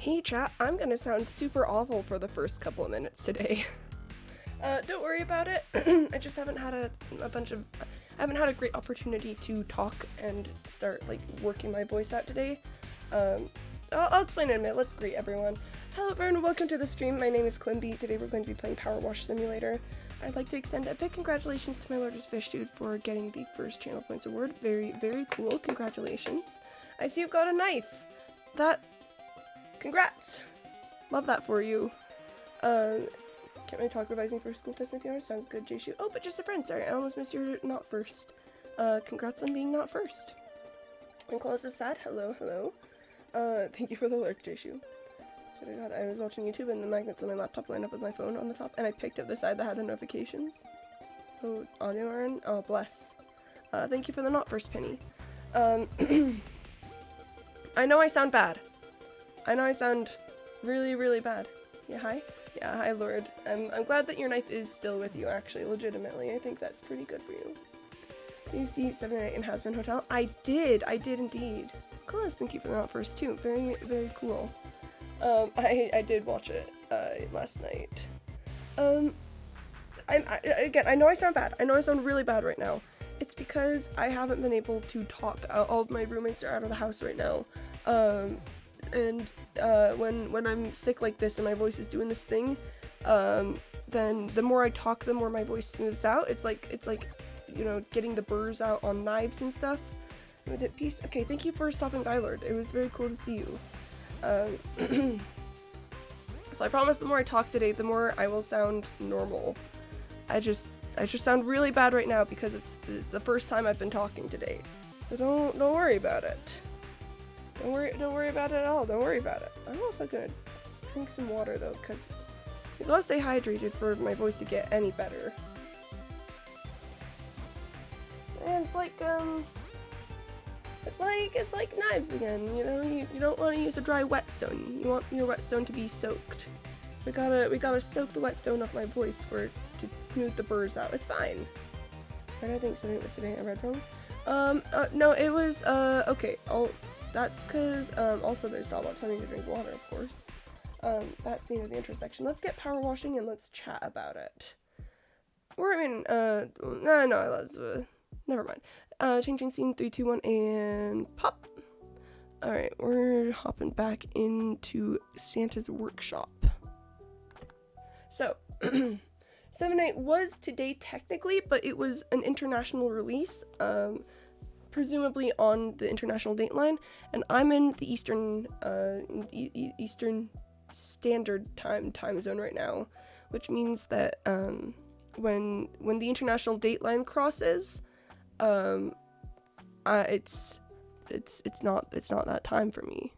Hey chat, I'm gonna sound super awful for the first couple of minutes today. Don't worry about it. I just haven't had I haven't had a great opportunity to talk and start like working my voice out today. I'll explain in a minute. Let's greet everyone. Hello everyone, welcome to the stream. My name is Quimby. Today we're going to be playing Powerwash Simulator. I'd like to extend a big congratulations to my largest fish dude for getting the first channel points award. Very, very cool. Congratulations. I see you've got a knife. Congrats! Love that for you. Can't really talk revising for school test in a few hours. Sounds good, Jishu. Oh, but just a friend. Sorry, I almost missed your not first. Congrats on being not first. And close is sad. Hello, hello. Thank you for the alert, Jishu. So I was watching YouTube and the magnets on my laptop lined up with my phone on the top, and I picked up the side that had the notifications. Oh, audio Aaron? Oh, bless. Thank you for the not first penny. I know I sound bad. I know I sound really, really bad. Yeah, hi? Yeah, hi, Lord. I'm glad that your knife is still with you, actually, legitimately. I think that's pretty good for you. Did you see 7 and 8 in Hasbin Hotel? I did indeed. Cool, thank you for that first, too. Very, very cool. I did watch it, last night. Again, I know I sound bad. I know I sound really bad right now. It's because I haven't been able to talk. All of my roommates are out of the house right now. And when I'm sick like this and my voice is doing this thing, then the more I talk, the more my voice smooths out. It's like, you know, getting the burrs out on knives and stuff. Peace. Okay, thank you for stopping by, Lord. It was very cool to see you. So I promise the more I talk today, the more I will sound normal. I just sound really bad right now because it's the first time I've been talking today. So don't worry about it. Don't worry about it at all. Don't worry about it. I'm also gonna drink some water though, because I gotta stay hydrated for my voice to get any better. And it's like knives again, you know, you don't want to use a dry whetstone. You want your whetstone to be soaked. We gotta soak the whetstone off my voice to smooth the burrs out. It's fine. Why did I think something was sitting I read wrong? No, it was, okay, that's because, also there's not about telling me to drink water, of course. That's the end of the intro section. Let's get power washing and let's chat about it. Never mind. Changing scene, 3, 2, 1, and pop. Alright, we're hopping back into Santa's workshop. So, 7-8 was today technically, but it was an international release, presumably on the international dateline, and I'm in the Eastern Standard Time zone right now, which means that when the international dateline crosses, it's not that time for me.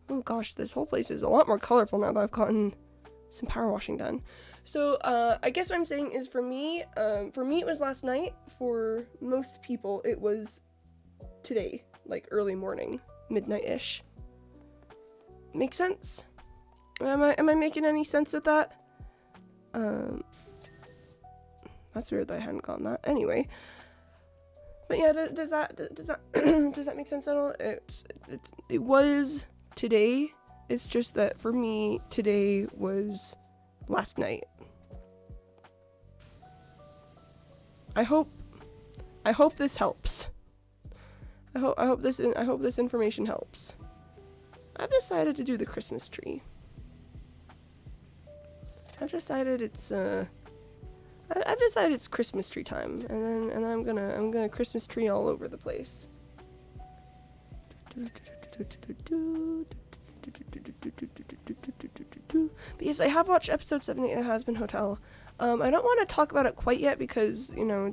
Oh gosh, this whole place is a lot more colorful now that I've gotten some power washing done. So I guess what I'm saying is for me it was last night. For most people it was today, like early morning, midnight-ish. Make sense? Am I making any sense with that? That's weird that I hadn't gotten that. Anyway. But yeah, does that does that make sense at all? It was today. It's just that for me today was last night. I hope this helps. I hope this information helps. I've decided to do the Christmas tree. I've decided it's Christmas tree time, and then I'm gonna Christmas tree all over the place. Because I have watched episode 7 8 of Hasbin Hotel. I don't want to talk about it quite yet because, you know, I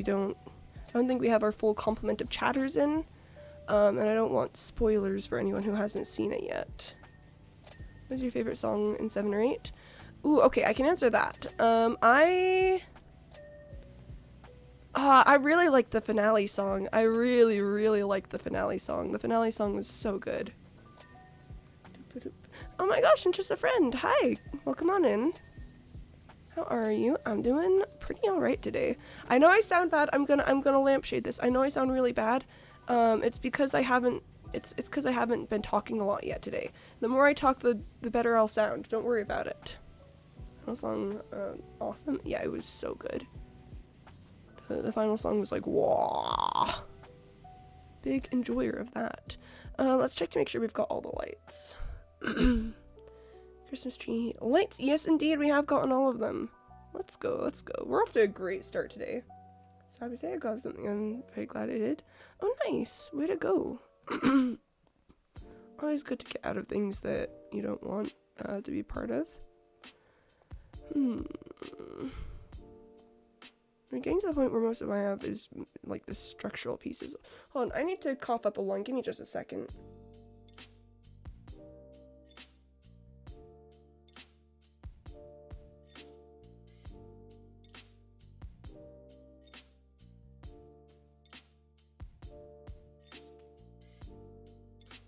don't think we have our full complement of chatters in, and I don't want spoilers for anyone who hasn't seen it yet. What's your favorite song in 7 or 8? Ooh, okay, I can answer that. I really like the finale song. I really, really like the finale song. The finale song was so good. Oh my gosh, and just a friend. Hi, welcome on in. How are you? I'm doing pretty alright today. I know I sound bad. I'm gonna lampshade this. I know I sound really bad. It's because I haven't It's because I haven't been talking a lot yet today. The more I talk, the better I'll sound. Don't worry about it. Final song, awesome. Yeah, it was so good. The final song was like, wow. Big enjoyer of that. Let's check to make sure we've got all the lights. Christmas tree lights. Yes, indeed, we have gotten all of them. Let's go, let's go. We're off to a great start today. So today I got something I'm very glad I did. Oh, nice. Way to go. Always good to get out of things that you don't want to be part of. We're getting to the point where most of what I have is like the structural pieces. Hold on, I need to cough up a lung. Give me just a second.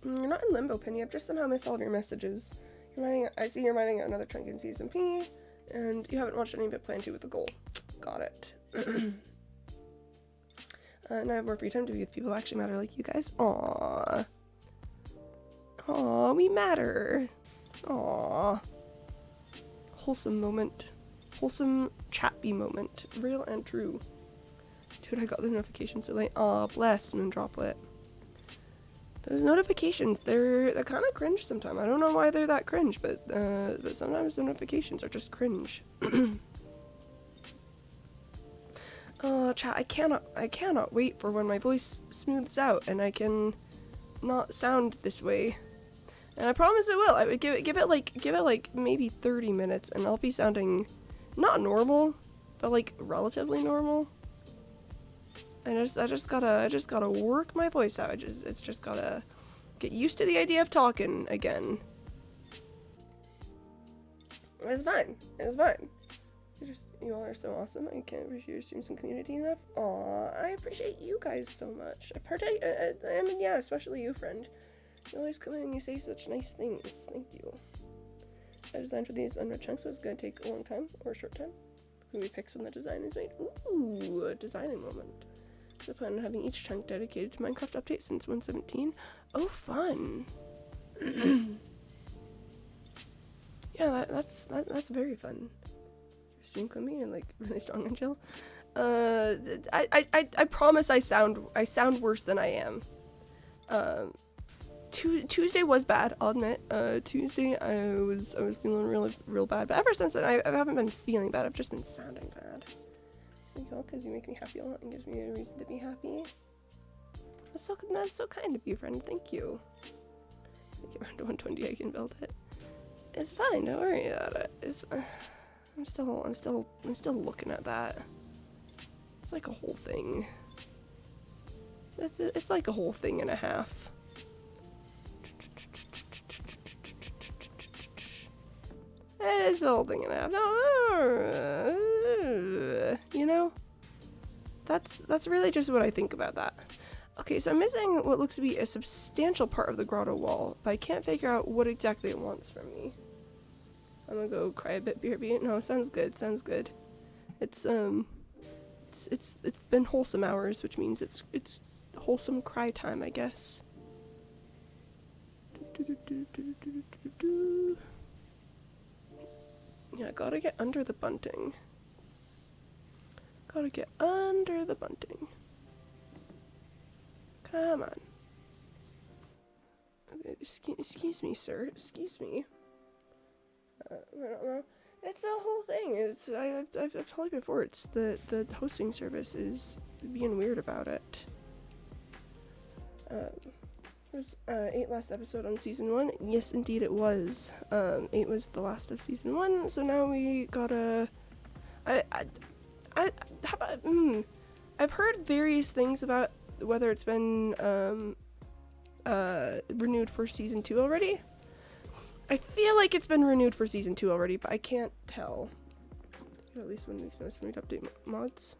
You're not in limbo, Penny. I've just somehow missed all of your messages. I see you're mining out another chunk in Season P, and you haven't watched any of it Plan 2 with the goal. Got it. And I have more free time to be with people who actually matter like you guys. Aww. Aww, we matter. Aww. Wholesome moment. Wholesome chatby moment. Real and true. Dude, I got the notification so late. Aw, bless Moondroplet. Those notifications, they're kind of cringe sometimes. I don't know why they're that cringe, but sometimes the notifications are just cringe. Oh, chat, I cannot wait for when my voice smooths out and I can not sound this way. And I promise it will. I would give it like maybe 30 minutes and I'll be sounding not normal, but like relatively normal. I just gotta work my voice out. It's just gotta get used to the idea of talking again. It's fine. It's fine. You all are so awesome. I can't appreciate your streams and community enough. Aw, I appreciate you guys so much. I mean, yeah, especially you, friend. You always come in and you say such nice things. Thank you. I designed for these unread chunks, so it's gonna take a long time or a short time. Can we pick when the design is made? Ooh, a designing moment. I plan on having each chunk dedicated to Minecraft update since 1.17. Oh, fun. Yeah, that's very fun. Your stream can be like really strong and chill. I promise I sound worse than I am. Tuesday was bad, I'll admit. Tuesday I was feeling real bad, but ever since then I haven't been feeling bad. I've just been sounding bad. Thank you all, because you make me happy a lot and gives me a reason to be happy. That's so kind of you, friend. Thank you. I get around to 120, I can build it. It's fine. Don't worry about it. I'm still looking at that. It's like a whole thing. It's like a whole thing and a half. It's a whole thing and a half. You know? That's really just what I think about that. Okay, so I'm missing what looks to be a substantial part of the grotto wall, but I can't figure out what exactly it wants from me. I'm gonna go cry a bit, BRB. No, sounds good, sounds good. It's been wholesome hours, which means it's wholesome cry time, I guess. Yeah, gotta get under the bunting. Gotta get under the bunting. Come on. Excuse me, sir. Excuse me. I don't know. It's a whole thing. I've told you before. It's the hosting service is being weird about it. Was 8 last episode on season 1? Yes, indeed it was. 8 was the last of season 1. So now we gotta. How about? I've heard various things about whether it's been renewed for season 2 already. I feel like it's been renewed for season 2 already, but I can't tell. At least 1 week's notice for me to update mods.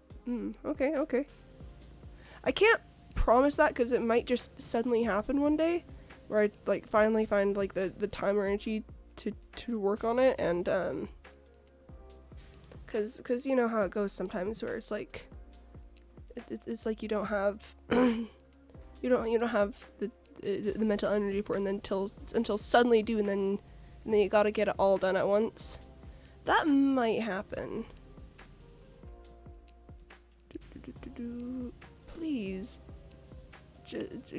Okay. I can't promise that because it might just suddenly happen one day, where I like finally find like the time or energy to work on it, and because you know how it goes sometimes, where it's like it's like you don't have you don't have the the mental energy for it, and then until suddenly do, and then you gotta get it all done at once. That might happen. Please,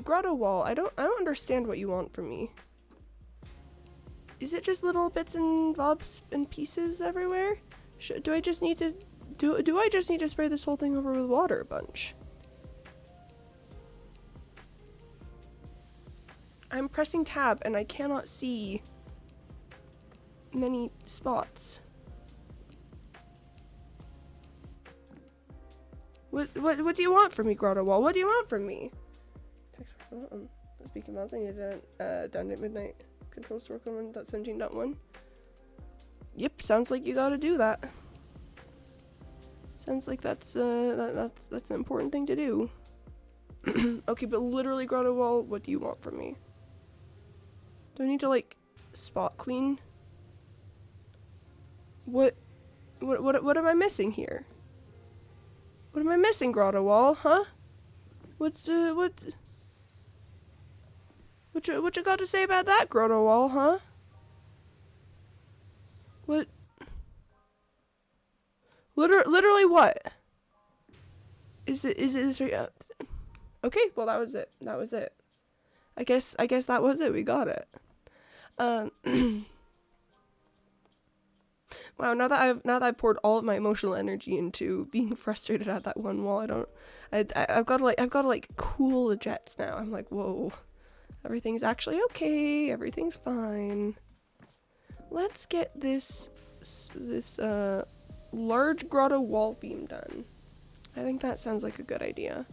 Grotto Wall. I don't understand what you want from me. Is it just little bits and bobs and pieces everywhere? Do I just need to do I just need to spray this whole thing over with water a bunch? I'm pressing tab and I cannot see many spots. What do you want from me, Grotto Wall? What do you want from me? Speaking of mods, I need to down at midnight. Controls to work on 1.17.1. Yep, sounds like you gotta do that. Sounds like that's an important thing to do. Okay, but literally, Grotto Wall, what do you want from me? Do I need to like spot clean? What am I missing here? What am I missing, Grotto Wall? Huh? What you got to say about that, Grotto Wall, huh? What? Literally what? Is it? Okay, well that was it. That was it. I guess that was it. We got it. Wow. Now that I've poured all of my emotional energy into being frustrated at that one wall, I've got to like cool the jets now. I'm like, whoa. Everything's actually okay. Everything's fine. Let's get this large grotto wall beam done. I think that sounds like a good idea.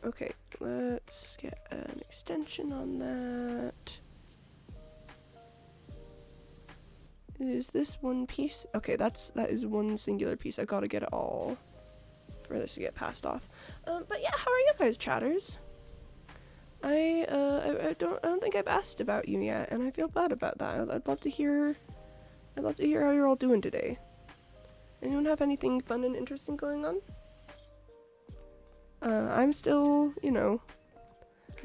Okay, let's get an extension on that. Is this one piece? Okay, that is one singular piece. I gotta get it all for this to get passed off. But yeah, how are you guys, chatters? I don't think I've asked about you yet, and I feel bad about that. I'd love to hear how you're all doing today. Anyone have anything fun and interesting going on? I'm still, I'm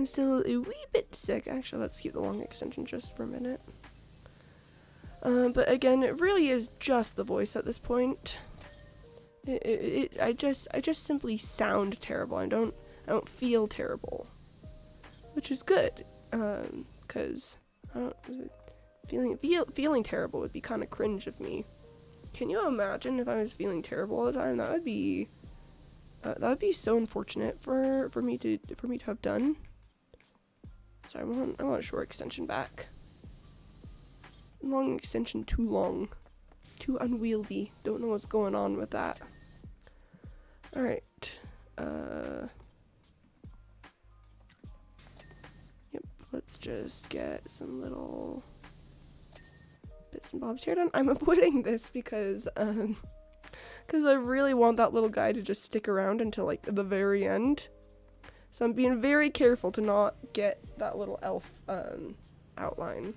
still a wee bit sick. Actually, let's keep the long extension just for a minute. But again, it really is just the voice at this point. I just simply sound terrible. I don't feel terrible, which is good. 'Cause feeling terrible would be kind of cringe of me. Can you imagine if I was feeling terrible all the time? That would be so unfortunate for me to have done. Sorry, I want a short extension back. Long extension too long. Too unwieldy. Don't know what's going on with that. Alright. Yep, let's just get some little bits and bobs here done. I'm avoiding this because I really want that little guy to just stick around until like the very end. So I'm being very careful to not get that little elf outline.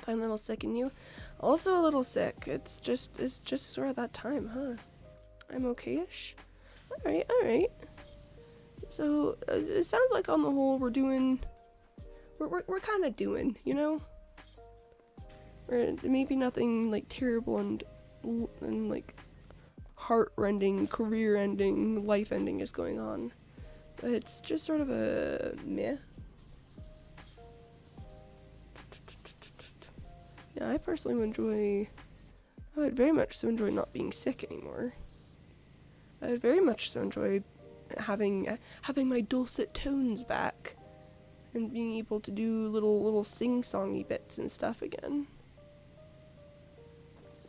I'm a little sick, and you also a little sick. It's just sort of that time, huh? I'm okay-ish. All right. So it sounds like on the whole we're kind of doing, Or maybe nothing like terrible and like heart-rending, career-ending, life-ending is going on. But it's just sort of a meh. Yeah, I personally would very much so enjoy not being sick anymore. I would very much so enjoy having my dulcet tones back and being able to do little sing-songy bits and stuff again.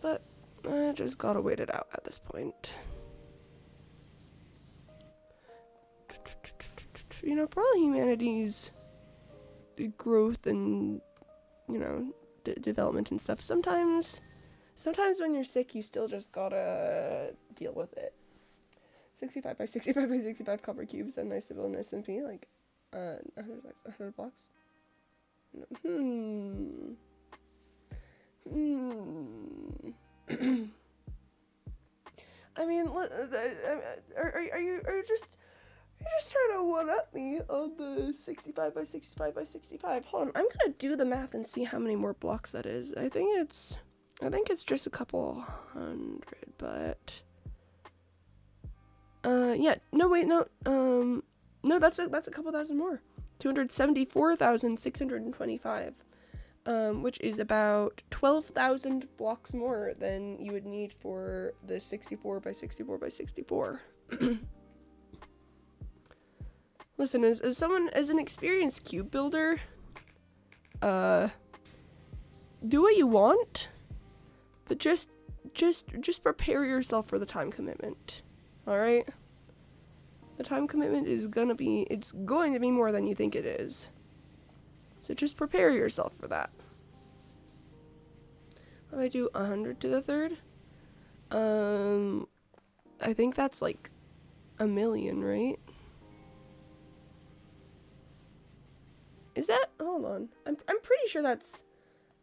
But I just gotta wait it out at this point. For all humanity's growth and, development and stuff, sometimes when you're sick, you still just gotta deal with it. 65 by 65 by 65 copper cubes and nice civil nice and like 100 blocks. I mean, are you just you're just trying to one up me on the 65 by 65 by 65. Hold on, I'm gonna do the math and see how many more blocks that is. I think it's just a couple hundred, but yeah, no wait, no, no, that's a couple thousand more. 274,625. Which is about 12,000 blocks more than you would need for the 64 by 64 by 64. Listen, as an experienced cube builder, do what you want, but just prepare yourself for the time commitment. All right? The time commitment is going to be more than you think it is. So just prepare yourself for that. If I do 100 to the third, I think that's like 1 million, right? Is that? Hold on. I'm pretty sure that's.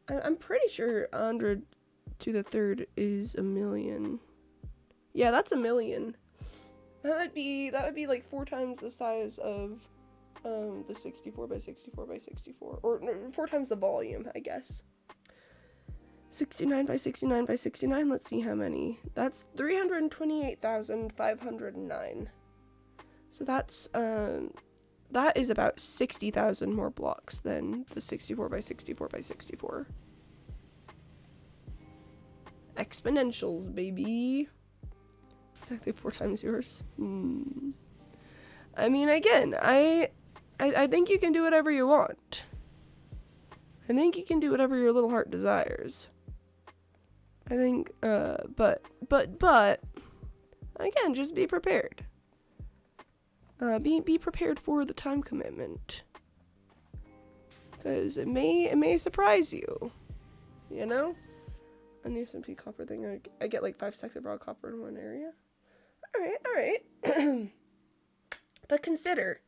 I'm pretty sure 100 to the third is 1 million. Yeah, that's 1 million. That would be like 4 times the size of the 64 by 64 by 64, or no, 4 times the volume, I guess. 69 by 69 by 69. Let's see how many. That's 328,509. So that's that is about 60,000 more blocks than the 64 by 64 by 64. Exponentials, baby. Exactly 4 times yours. I mean, again, I think you can do whatever you want. I think you can do whatever your little heart desires. I think, but, again, just be prepared. Be prepared for the time commitment. Because it may surprise you. You know? On the SMP copper thing, I get like 5 stacks of raw copper in one area. Alright. But consider,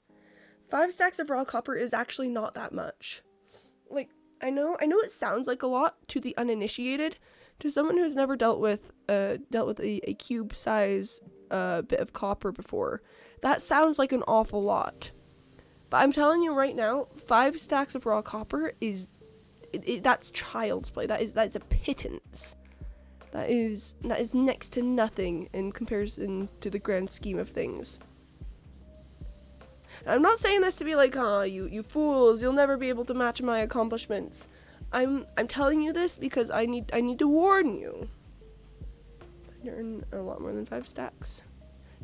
5 stacks of raw copper is actually not that much. Like, I know it sounds like a lot to the uninitiated, to someone who's never dealt with a cube size bit of copper before. That sounds like an awful lot. But I'm telling you right now, 5 stacks of raw copper is that's child's play. That's a pittance. That is next to nothing in comparison to the grand scheme of things. I'm not saying this to be like, you fools, you'll never be able to match my accomplishments. I'm telling you this because I need to warn you. I earn a lot more than 5 stacks.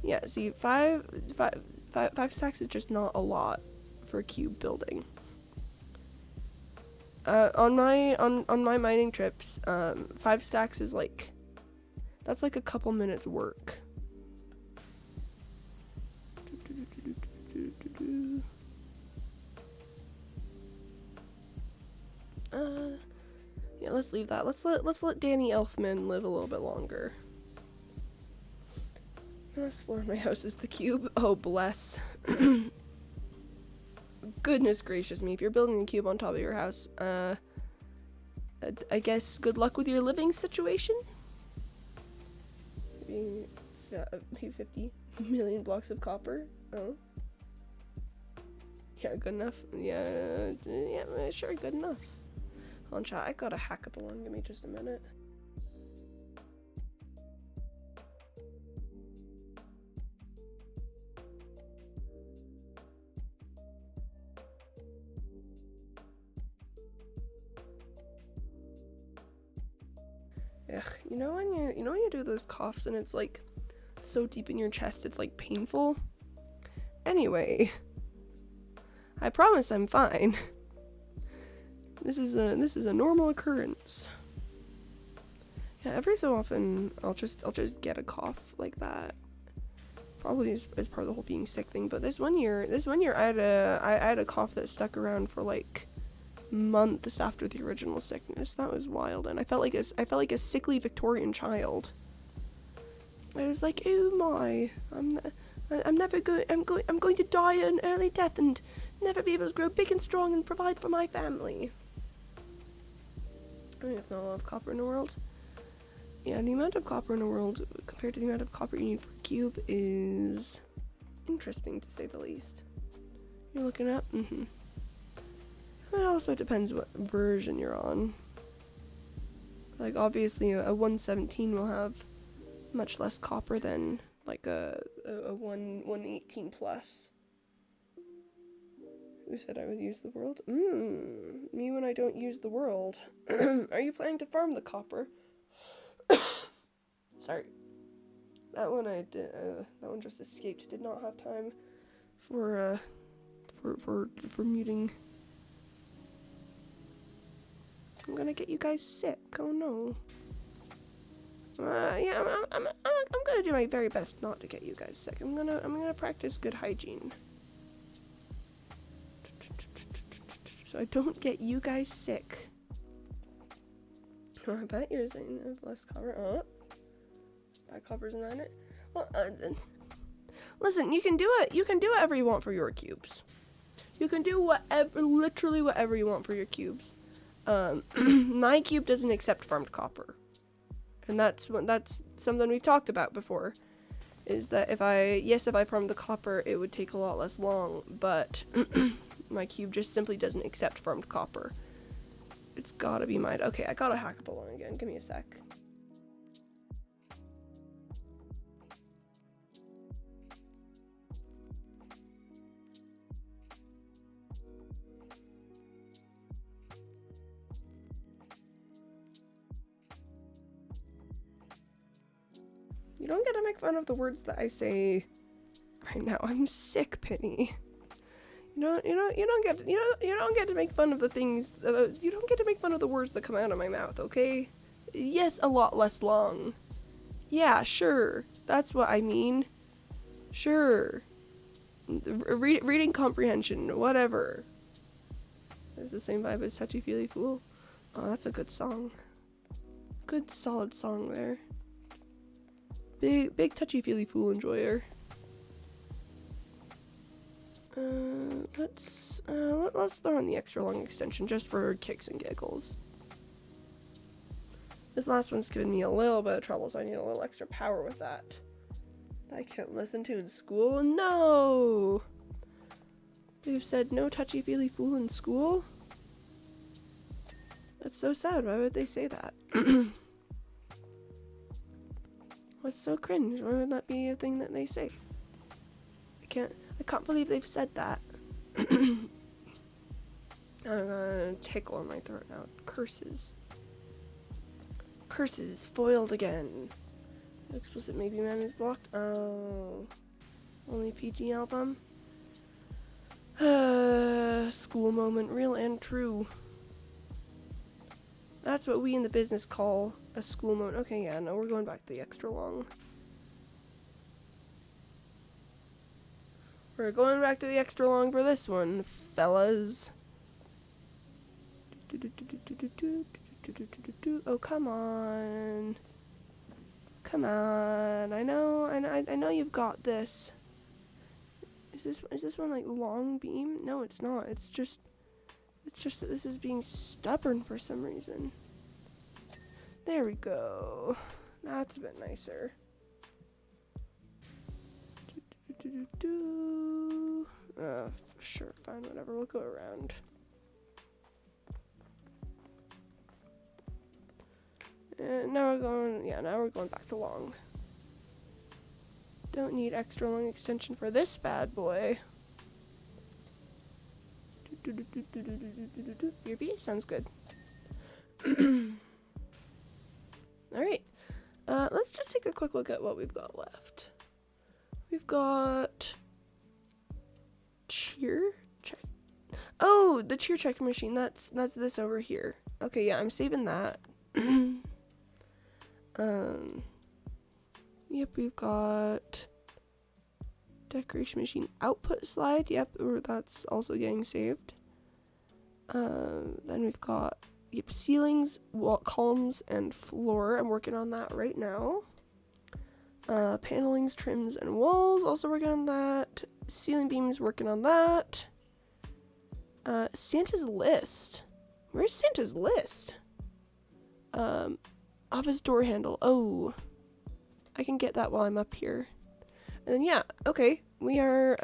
Yeah, see, 5 stacks is just not a lot for cube building. On my mining trips, 5 stacks is like, that's like a couple minutes work. Yeah, let's leave that. Let's let Danny Elfman live a little bit longer. Last floor of my house is the cube. Oh, bless. Goodness gracious me, if you're building a cube on top of your house, I guess good luck with your living situation? Maybe 50 million blocks of copper? Oh. Yeah, good enough? Yeah, sure, good enough. Hold on, chat, I gotta hack up along, give me just a minute. Ugh, you know when you do those coughs and it's like so deep in your chest it's like painful? Anyway, I promise I'm fine. This is a normal occurrence. Yeah, every so often I'll just get a cough like that. Probably as part of the whole being sick thing, but this one year I had a cough that stuck around for like months after the original sickness. That was wild, and I felt like a sickly Victorian child. I was like, oh my, I'm going to die an early death and never be able to grow big and strong and provide for my family. I mean, it's not a lot of copper in the world. Yeah, the amount of copper in the world compared to the amount of copper you need for a cube is interesting, to say the least. You're looking up? Mm-hmm. It also depends what version you're on. Like, obviously, a 117 will have much less copper than, like, a 118 plus. Who said I would use the world? Me when I don't use the world. Are you planning to farm the copper? Sorry. That one that one just escaped. Did not have time for muting. I'm gonna get you guys sick. Oh no. Yeah, I'm gonna do my very best not to get you guys sick. I'm gonna practice good hygiene, so I don't get you guys sick. Oh, I bet you're saying there's less copper. Oh, that copper's not in it. Well, listen, you can do it. You can do whatever you want for your cubes. You can do literally whatever you want for your cubes. My cube doesn't accept farmed copper. And that's something we've talked about before, is that if I farmed the copper, it would take a lot less long, but my cube just simply doesn't accept farmed copper. It's gotta be mine. Okay, I gotta hack up along again. Give me a sec. You don't get to make fun of the words that I say right now. I'm sick, Penny. You don't get to make fun of the things. You don't get to make fun of the words that come out of my mouth, okay? Yes, a lot less long. Yeah, sure. That's what I mean. Sure. Reading comprehension, whatever. It's the same vibe as Touchy Feely Fool. Oh, that's a good song. Good solid song there. Big Touchy Feely Fool enjoyer. Let's throw in the extra long extension just for kicks and giggles. This last one's given me a little bit of trouble, so I need a little extra power with that. I can't listen to in school? No! They've said no Touchy Feely Fool in school? That's so sad. Why would they say that? What's so cringe? Why would that be a thing that they say? I can't believe they've said that. I'm gonna tickle on my throat now. Curses. Curses foiled again. Explicit maybe man is blocked. Oh. Only PG album. School moment, real and true. That's what we in the business call a school moment. Okay, yeah, no, we're going back to the extra long. We're going back to the extra long for this one, fellas. Oh, come on. Come on. I know you've got this. Is this one like long beam? No, it's not. It's just that this is being stubborn for some reason. There we go. That's a bit nicer. Sure, fine, whatever. We'll go around. Now we're going back to long. Don't need extra long extension for this bad boy. Your B sounds good. Alright. Let's just take a quick look at what we've got left. We've got cheer check. Oh, the cheer checker machine. That's this over here. Okay, yeah, I'm saving that. Yep, we've got decoration machine output slide. Yep, that's also getting saved. Then we've got ceilings, wall, columns, and floor. I'm working on that right now. Panelings, trims, and walls. Also working on that. Ceiling beams. Working on that. Santa's list. Where's Santa's list? Office door handle. Oh. I can get that while I'm up here. And then yeah, okay. We're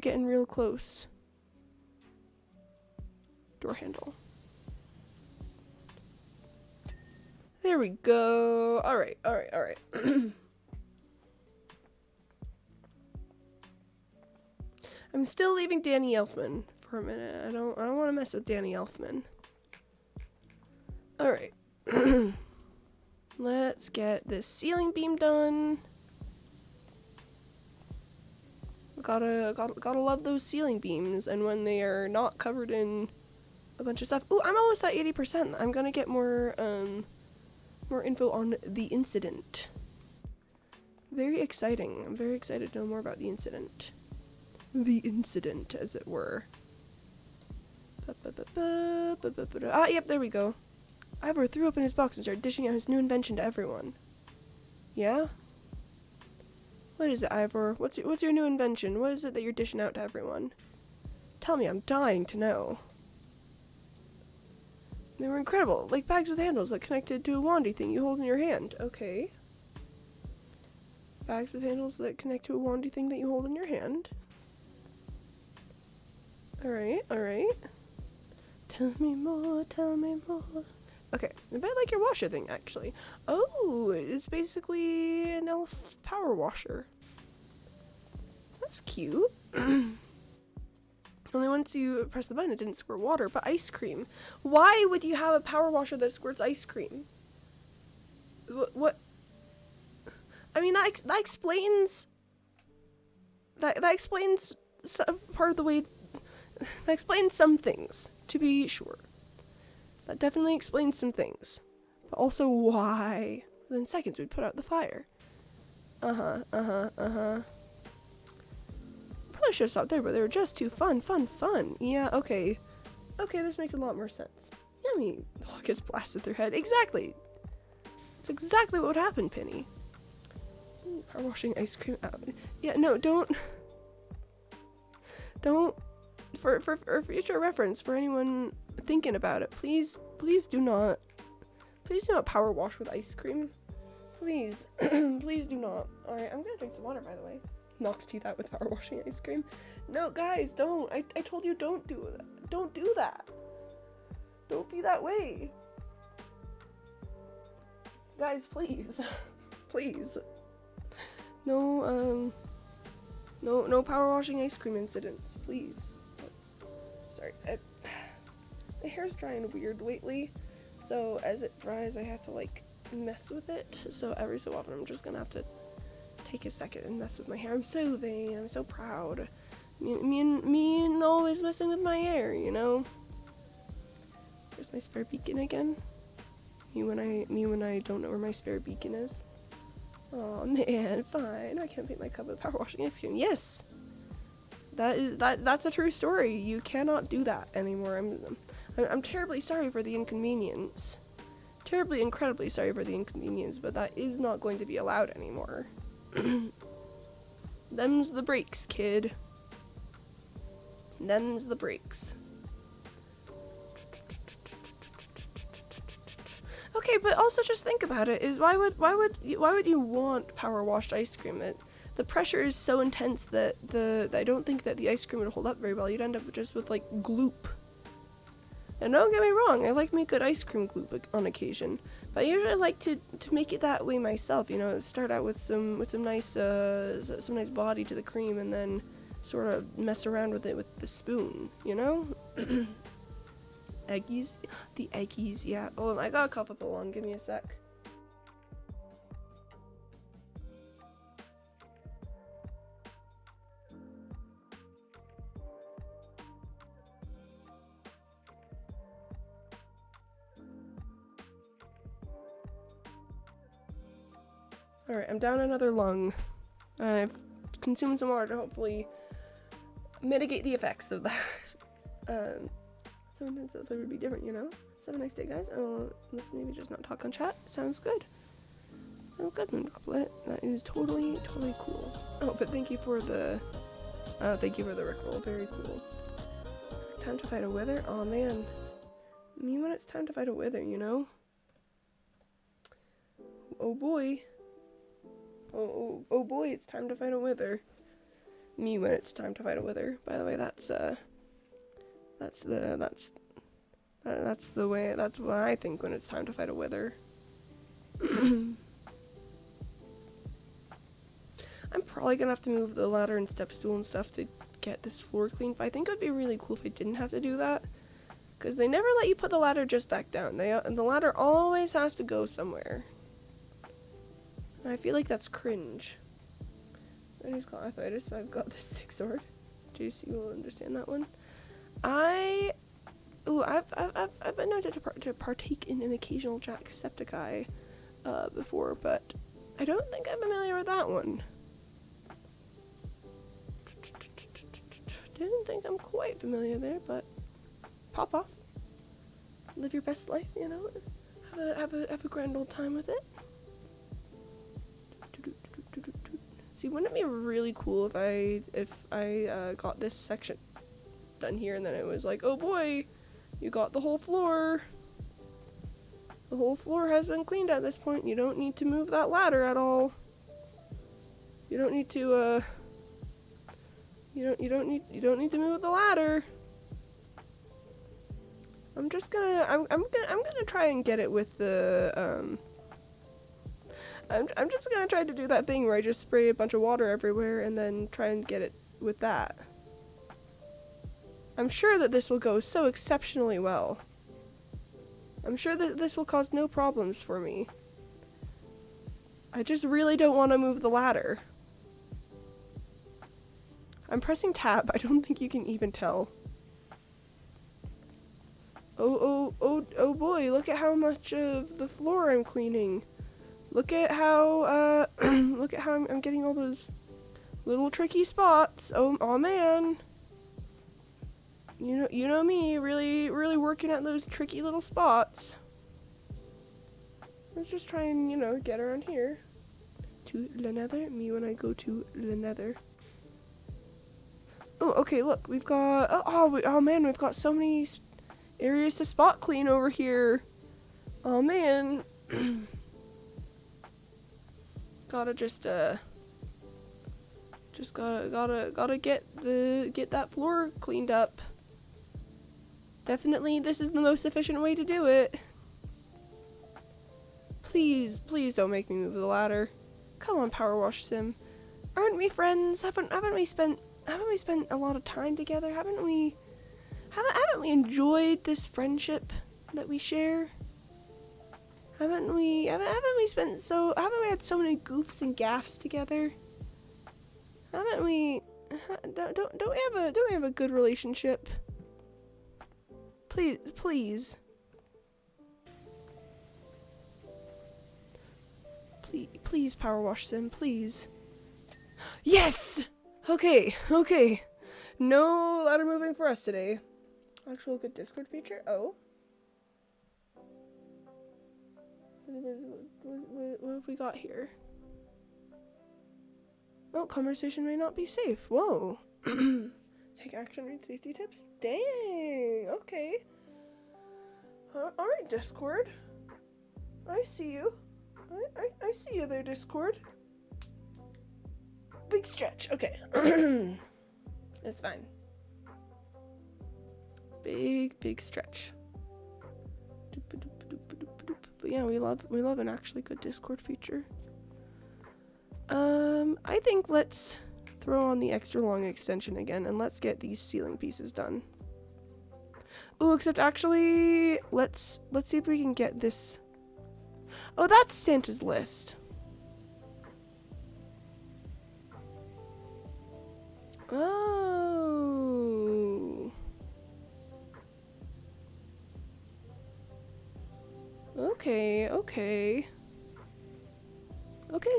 getting real close. Door handle. There we go. Alright. I'm still leaving Danny Elfman for a minute. I don't want to mess with Danny Elfman. Alright. Let's get this ceiling beam done. Gotta love those ceiling beams, and when they are not covered in a bunch of stuff. Ooh, I'm almost at 80%. I'm gonna get more info on the incident. Very exciting. I'm very excited to know more about the incident. The incident, as it were. Ah, yep, there we go. Ivor threw open his box and started dishing out his new invention to everyone. Yeah? What is it, Ivor? What's your new invention? What is it that you're dishing out to everyone? Tell me, I'm dying to know. They were incredible, like bags with handles that connected to a wandy thing you hold in your hand. Okay. Bags with handles that connect to a wandy thing that you hold in your hand. Alright. Tell me more. Okay, a bit like your washer thing, actually. Oh, it's basically an elf power washer. That's cute. Only once you press the button, it didn't squirt water, but ice cream. Why would you have a power washer that squirts ice cream? What? I mean, that explains... That explains part of the way... That explains some things, to be sure. That definitely explains some things. But also why? Within seconds we'd put out the fire. Probably should have stopped there, but they were just too fun. Yeah, okay. Okay, this makes a lot more sense. Yummy. Oh, gets blasted through head. Exactly. It's exactly what would happen, Penny. Power washing ice cream out. Yeah, no, don't. For future reference, for anyone thinking about it, please do not power wash with ice cream. Please, please do not. Alright, I'm gonna drink some water, by the way. Knocks teeth out with power washing ice cream. No, guys, don't. I told you don't do that. Don't do that. Don't be that way. Guys, please. Please. No power washing ice cream incidents, please. Sorry. My hair's drying weird lately, so as it dries, I have to, like, mess with it. So every so often, I'm just gonna have to take a second and mess with my hair. I'm so vain. I'm so proud. Me and always messing with my hair, you know? There's my spare beacon again. Me when I don't know where my spare beacon is. Oh man, fine. I can't paint my cup with power washing ice cream. Yes! That's a true story. You cannot do that anymore. I'm terribly sorry for the inconvenience. Terribly, incredibly sorry for the inconvenience, but that is not going to be allowed anymore. Them's the breaks, kid. Them's the breaks. Okay, but also just think about it. Why would you want power washed ice cream? The pressure is so intense that I don't think that the ice cream would hold up very well. You'd end up just with like gloop. And don't get me wrong, I like me good ice cream gloop on occasion, but I usually like to make it that way myself. You know, start out with some nice body to the cream, and then sort of mess around with it with the spoon. You know. Eggies, the eggies, yeah. Oh, I gotta cough up a lung. Give me a sec. Alright, I'm down another lung. I've consumed some water to hopefully mitigate the effects of that. Sometimes the flavor would be different, you know? So have a nice day, guys. Let's maybe just not talk on chat. Sounds good. Sounds good, Moon Droplet. That is totally cool. Oh, but thank you for the Rickroll. Very cool. Time to fight a wither? Oh man. Me when it's time to fight a wither, you know? Oh boy. Oh boy, it's time to fight a wither. Me when it's time to fight a wither. By the way, that's what I think when it's time to fight a wither. I'm probably gonna have to move the ladder and step stool and stuff to get this floor cleaned, but I think it would be really cool if I didn't have to do that. Because they never let you put the ladder just back down. The ladder always has to go somewhere. And I feel like that's cringe. And he's got arthritis, but I've got the 6 sword. JC will understand that one. I've been known to partake in an occasional Jacksepticeye before, but I don't think I'm familiar with that one. Didn't think I'm quite familiar there, but pop off. Live your best life, you know. Have a grand old time with it. See, wouldn't it be really cool if I got this section done here and then it was like, oh boy, you got the whole floor. The whole floor has been cleaned at this point. You don't need to move that ladder at all. You don't need to you don't need to move the ladder. I'm gonna try and get it with the I'm just gonna try to do that thing where I just spray a bunch of water everywhere and then try and get it with that. I'm sure that this will go so exceptionally well. I'm sure that this will cause no problems for me. I just really don't want to move the ladder. I'm pressing tab. I don't think you can even tell. Oh boy, look at how much of the floor I'm cleaning. Look at how, look at how I'm getting all those little tricky spots. Oh man. You know me, really working at those tricky little spots. Let's just try and, you know, get around here. To the nether, me when I go to the nether. Oh, okay, look, we've got, oh man, we've got so many areas to spot clean over here. Oh man. Gotta gotta get that floor cleaned up. Definitely, this is the most efficient way to do it. Please don't make me move the ladder. Come on, Power Wash Sim. Aren't we friends? Haven't we spent a lot of time together? Haven't we enjoyed this friendship that we share? Haven't we had so many goofs and gaffs together? Haven't we? Don't we have a good relationship? Please. Please, Power Wash Sim, please. Yes! Okay. No ladder moving for us today. Actual good Discord feature? Oh. What have we got here? Oh, conversation may not be safe. Whoa. Take action, read safety tips? Dang, okay. Alright, Discord. I see you. I see you there, Discord. Big stretch. Okay. It's fine. Big stretch. But yeah, we love an actually good Discord feature. I think let's throw on the extra long extension again and let's get these ceiling pieces done. Oh, except actually, let's see if we can get this. Oh, that's Santa's list. Oh. Okay. Okay,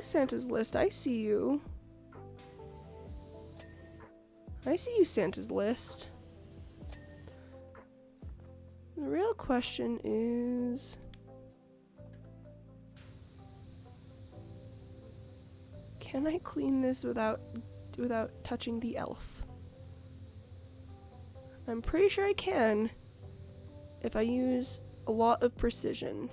Santa's list, I see you. I see you, Santa's list. The real question is... can I clean this without touching the elf? I'm pretty sure I can. if I use a lot of precision.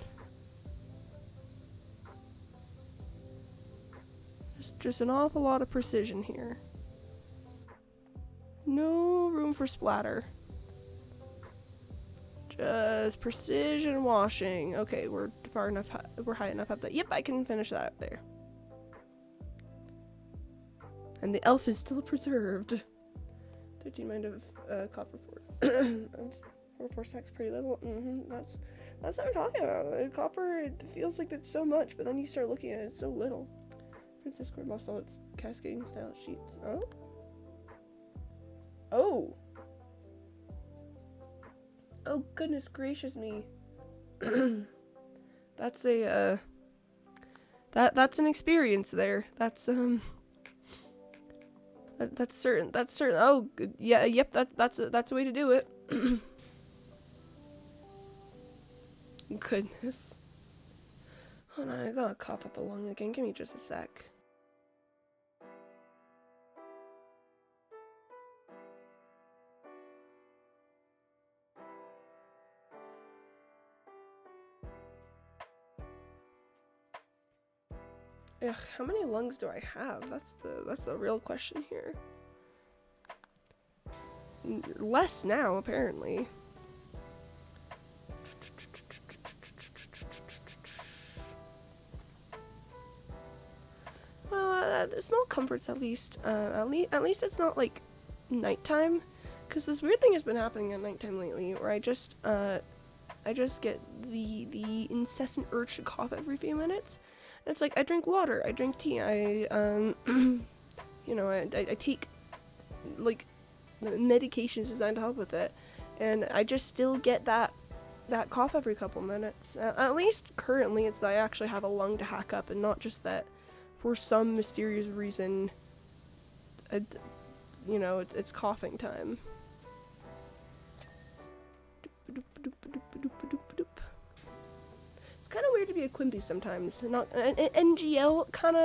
Just an awful lot of precision here. No room for splatter. Just precision washing. Okay, we're far enough. We're high enough up that. Yep, I can finish that up there. And the elf is still preserved. 13 mind of copper 4 stacks pretty little. That's what I'm talking about. Copper, it feels like it's so much, but then you start looking at it, it's so little. Princess Cord lost all its cascading style sheets. Oh. Oh. Oh goodness gracious me. That's a that's an experience there. That's that's certain. Oh yeah, yep, that's a way to do it. Goodness. Hold on, I gotta cough up a lung again. Give me just a sec. Ugh, how many lungs do I have? That's the real question here. Less now, apparently. Well, small comforts at least. At least it's not like nighttime, because this weird thing has been happening at nighttime lately, where I just get the incessant urge to cough every few minutes. And it's like I drink water, I drink tea, I take like medications designed to help with it, and I just still get that cough every couple minutes. At least currently, it's that I actually have a lung to hack up, and not just that for some mysterious reason, it's coughing time. It's kind of weird to be a Quimpy sometimes. Not an NGL, kind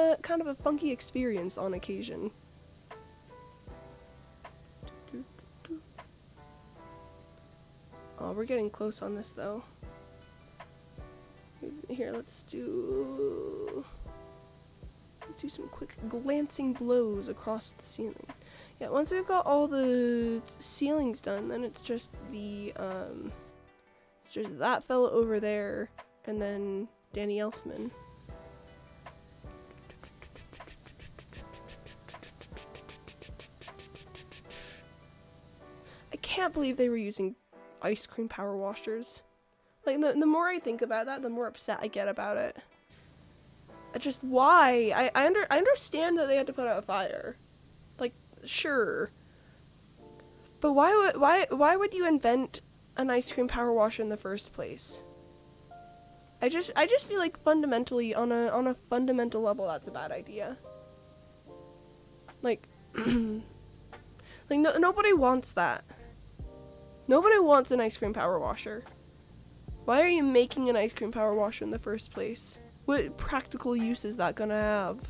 of a funky experience on occasion. Oh, we're getting close on this though. Here, let's do some quick glancing blows across the ceiling. Yeah, once we've got all the ceilings done, then it's just it's just that fella over there, and then Danny Elfman. I can't believe they were using ice cream power washers. Like, the more I think about that, the more upset I get about it. Just why? I understand that they had to put out a fire. Like, sure. But why would you invent an ice cream power washer in the first place? I just feel like fundamentally, on a fundamental level, that's a bad idea. Like, nobody wants that. Nobody wants an ice cream power washer. Why are you making an ice cream power washer in the first place? What practical use is that gonna have?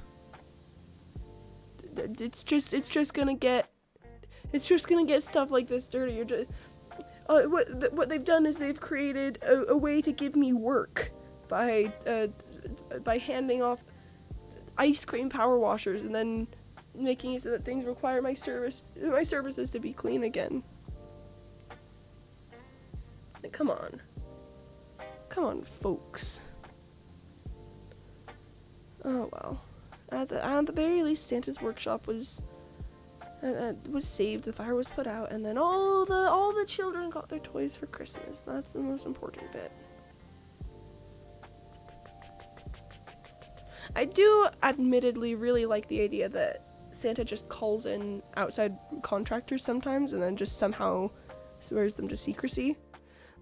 It's just gonna get stuff like this dirty. You're just what they've done is they've created a way to give me work by handing off ice cream power washers and then making it so that things require my services to be clean again. Like, come on, folks. Oh well. At the very least, Santa's workshop was saved. The fire was put out, and then all the children got their toys for Christmas. That's the most important bit. I do admittedly really like the idea that Santa just calls in outside contractors sometimes, and then just somehow swears them to secrecy.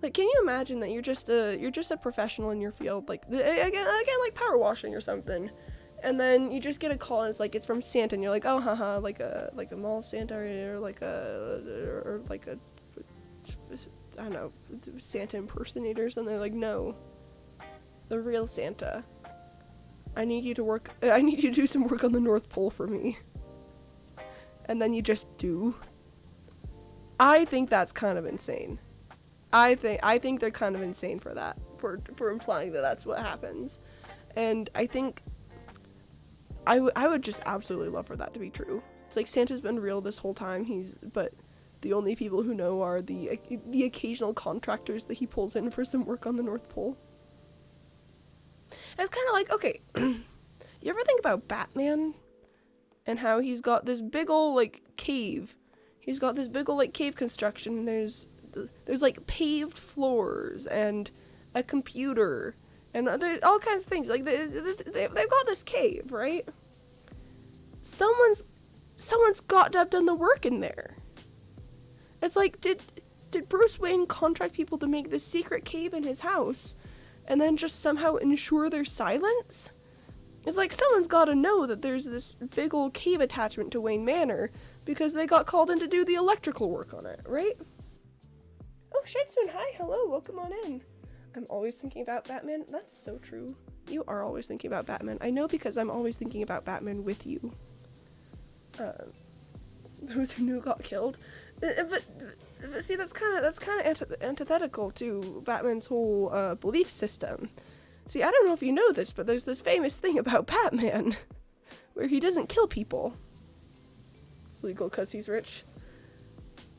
Like, can you imagine that you're just a professional in your field, like again like power washing or something, and then you just get a call and it's like it's from Santa, and you're like, oh haha, like a mall Santa or like a I don't know, Santa impersonators, and they're like, no, the real Santa. I need you to do some work on the North Pole for me. And then you just do. I think that's kind of insane. I think they're kind of insane for that, for implying that that's what happens. And I think I would just absolutely love for that to be true. It's like Santa's been real this whole time. But the only people who know are the occasional contractors that he pulls in for some work on the North Pole. And it's kind of like, okay, you ever think about Batman and how he's got this big ol' like cave? He's got this big ol' like cave construction. There's like paved floors and a computer and there's all kinds of things. Like they've got this cave, right? Someone's got to have done the work in there. It's like, did Bruce Wayne contract people to make this secret cave in his house and then just somehow ensure their silence? It's like someone's got to know that there's this big old cave attachment to Wayne Manor because they got called in to do the electrical work on it, right? Oh, Shadespoon, hi, hello, welcome on in. I'm always thinking about Batman. That's so true. You are always thinking about Batman. I know because I'm always thinking about Batman with you. Those who knew got killed. But see, that's kind of antithetical to Batman's whole belief system. See, I don't know if you know this, but there's this famous thing about Batman where he doesn't kill people. It's legal because he's rich.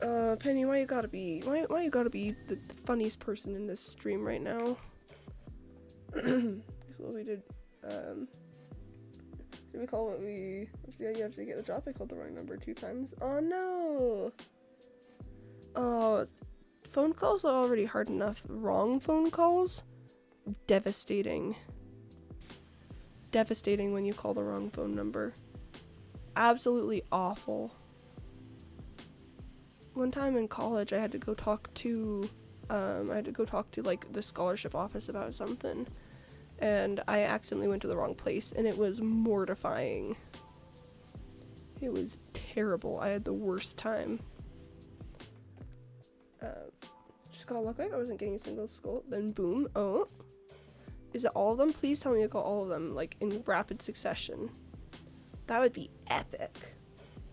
Penny, why you gotta be the funniest person in this stream right now? That's what we did. Did we call what we... What's the idea to get the job? I called the wrong number 2 times. Oh no! Oh, phone calls are already hard enough. Wrong phone calls? Devastating. Devastating when you call the wrong phone number. Absolutely awful. One time in college, I had to go talk to like the scholarship office about something, and I accidentally went to the wrong place, and it was mortifying. It was terrible. I had the worst time. Just gotta look like I wasn't getting a single skull. Then boom. Oh, is it all of them? Please tell me I got all of them, like in rapid succession. That would be epic.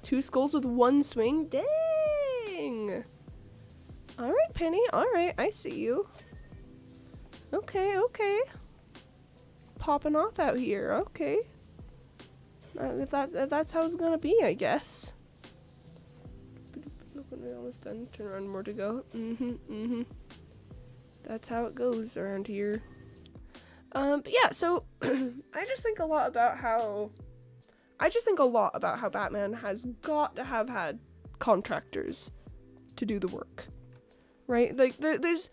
2 skulls with 1 swing. Dang. Alright, Penny. Alright, I see you. Okay. Popping off out here. Okay. If that's how it's gonna be, I guess. Look, when we're almost done. Turn around, more to go. That's how it goes around here. But yeah, so I just think a lot about how Batman has got to have had contractors to do the work, right? Like there's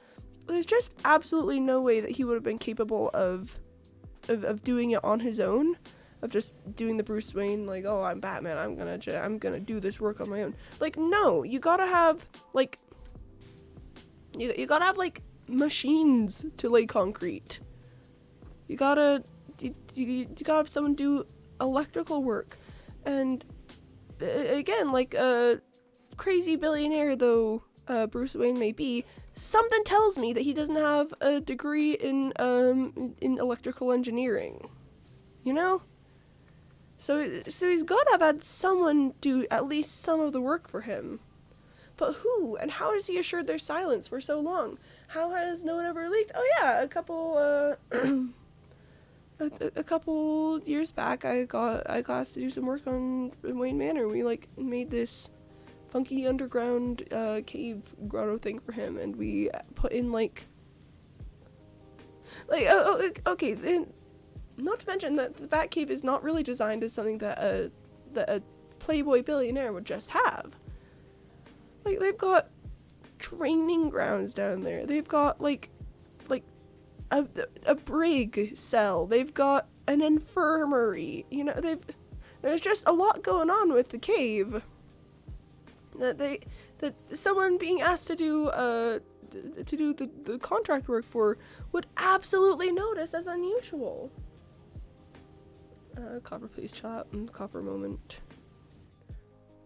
just absolutely no way that he would have been capable of doing it on his own, of just doing the Bruce Wayne, like, oh, I'm Batman, I'm gonna do this work on my own. Like, no, you gotta have like you gotta have like machines to lay concrete. You gotta have someone do electrical work. And again, like a crazy billionaire though Bruce Wayne may be, something tells me that he doesn't have a degree in electrical engineering, you know? So he's gotta have had someone do at least some of the work for him. But who and how has he assured their silence for so long? How has no one ever leaked? Oh yeah, a couple years back, I got asked to do some work on Wayne Manor. We like made this funky underground cave grotto thing for him, and we put in like okay. Then, not to mention that the Batcave is not really designed as something that a playboy billionaire would just have. Like, they've got training grounds down there. They've got like a brig cell. They've got an infirmary. You know, there's just a lot going on with the cave that someone being asked to do the contract work for would absolutely notice as unusual. Copper, please chill out. Copper moment.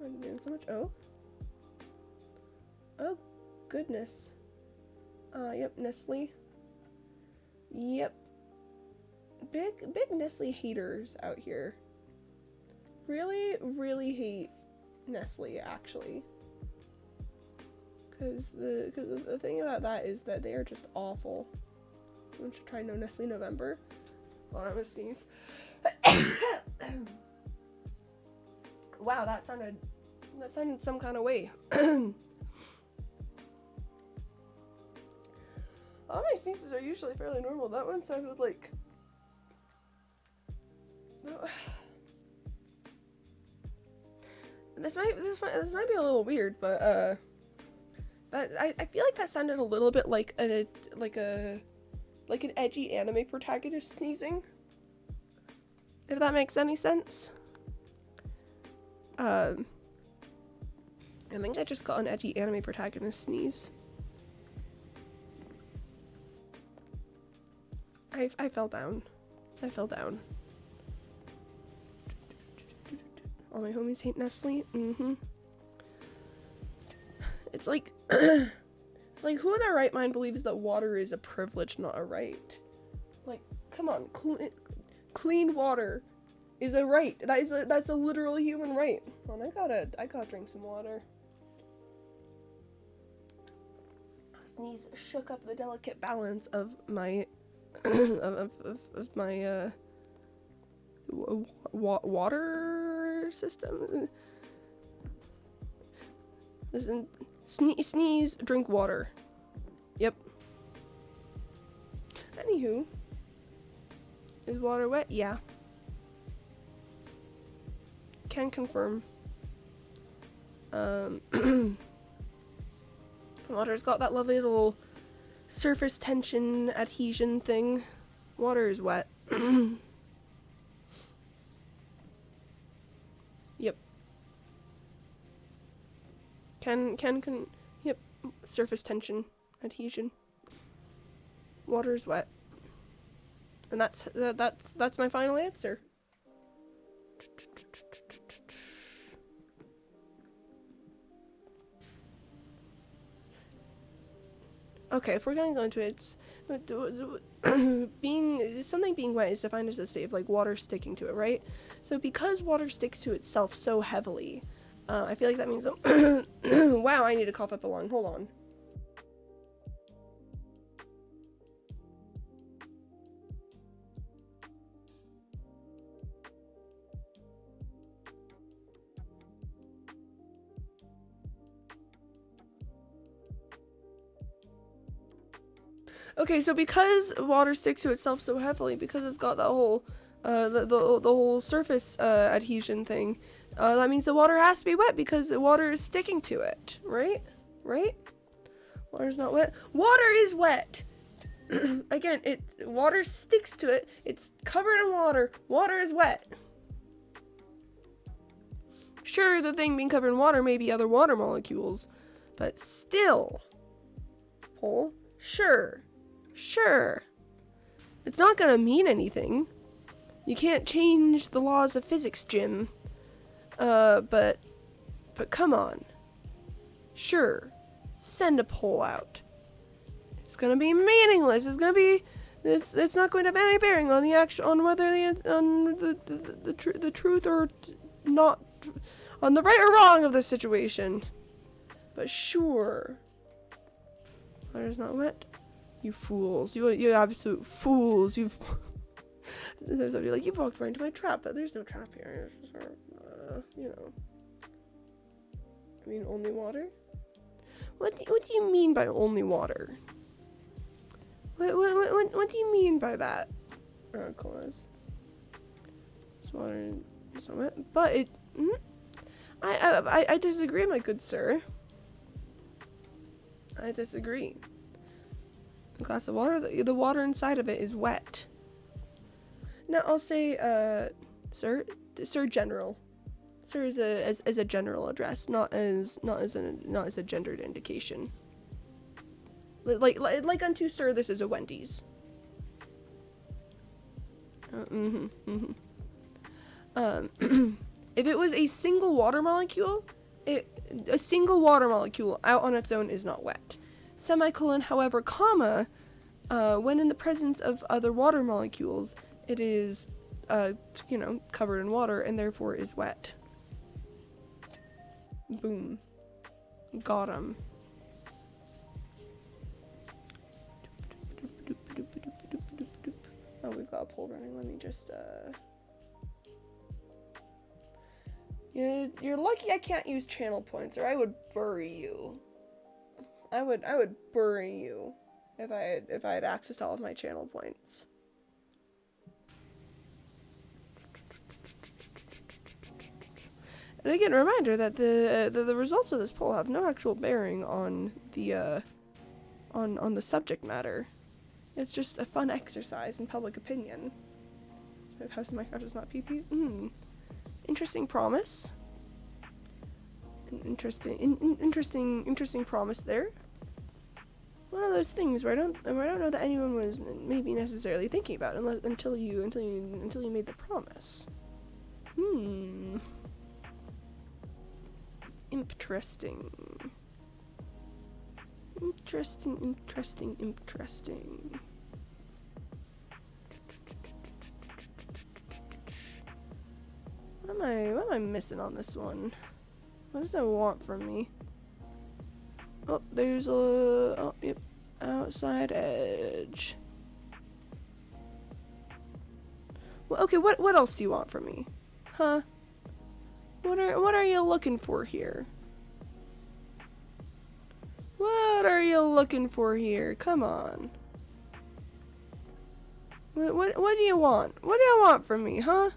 I'm doing so much. Oh goodness. Yep, Nestle. Yep. Big Nestle haters out here. Really hate Nestle, actually. Because the thing about that is that they are just awful. I should try No Nestle November. Hold on, I'm gonna sneeze. Wow, that sounded some kind of way. All my sneezes are usually fairly normal. That one sounded like... This might be a little weird, but that I feel like that sounded a little bit like an edgy anime protagonist sneezing. If that makes any sense. I think I just got an edgy anime protagonist sneeze. I fell down. All my homies hate Nestle. It's like it's like, who in their right mind believes that water is a privilege, not a right? Like, come on, clean water is a right. That's a literal human right. Well, I gotta drink some water. Sneeze shook up the delicate balance of my of my water system. Listen, sneeze, drink water. Yep. Anywho, is water wet? Yeah. Can confirm. Water's got that lovely little surface tension adhesion thing. Water is wet. Yep. Yep. Surface tension adhesion. Water is wet. And that's my final answer. Okay, if we're gonna go into it, something being wet is defined as a state of like water sticking to it, right? So because water sticks to itself so heavily, I feel like that means wow, I need to cough up a lung. Hold on. Okay, so because water sticks to itself so heavily, because it's got that whole, the whole surface adhesion thing, that means the water has to be wet because the water is sticking to it, right? Right? Water's not wet. Water is wet. Again, water sticks to it. It's covered in water. Water is wet. Sure, the thing being covered in water may be other water molecules, but still, Paul, sure. It's not gonna mean anything. You can't change the laws of physics, Jim. But come on. Sure. Send a poll out. It's gonna be meaningless. It's not going to have any bearing on whether the truth or not, on the right or wrong of the situation. But sure. Water's not wet. You fools. You absolute fools. There's somebody like, you've walked right into my trap, but there's no trap here. It's just, you know. I mean, only water? What do you mean by only water? What do you mean by that? Cause it's water, it's not wet, but it. I disagree, my good sir. I disagree. A glass of water, the water inside of it is wet. Now I'll say, sir general. Sir is a general address, not as a gendered indication. Like unto sir, this is a Wendy's. If it was a single water molecule, a single water molecule out on its own is not wet. Semicolon, however, comma, when in the presence of other water molecules, it is, covered in water and therefore is wet. Boom. Got 'em. Oh, we've got a poll running. Let me just, You're lucky I can't use channel points, or I would bury you. I would bury you if I had access to all of my channel points. And again, a reminder that the results of this poll have no actual bearing on the on the subject matter. It's just a fun exercise in public opinion. House in Minecraft is not PP. Interesting promise. Interesting promise there. One of those things where I don't know that anyone was maybe necessarily thinking about it until you made the promise. Interesting. What am I missing on this one? What does it want from me? Oh, there's a... Oh, yep. Outside edge. Well, okay, what else do you want from me? Huh? What are you looking for here? What are you looking for here? Come on. What do you want? What do you want from me, huh?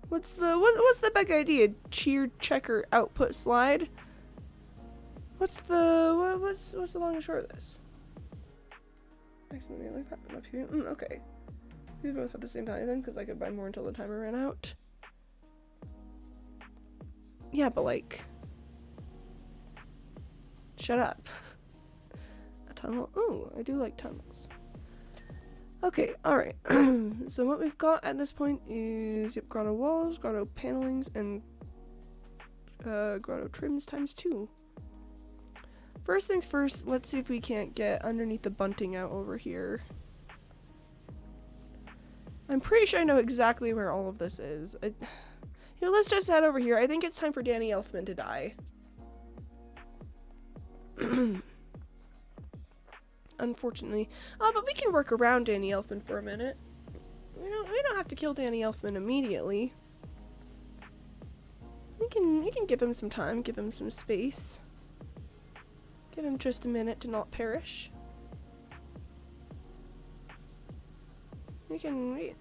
What's the big idea? Cheer, checker, output, slide? What's the long and short of this? Accidentally like that up here. Okay. We both have the same value then, because I could buy more until the timer ran out. Yeah, but like... Shut up. A tunnel? Ooh, I do like tunnels. Okay, alright. So what we've got at this point is grotto walls, grotto panelings, and grotto trims times 2. First things first, let's see if we can't get underneath the bunting out over here. I'm pretty sure I know exactly where all of this is. Let's just head over here. I think it's time for Danny Elfman to die. Unfortunately. But we can work around Danny Elfman for a minute. We don't have to kill Danny Elfman immediately. We can give him some time, give him some space. Give him just a minute to not perish. We can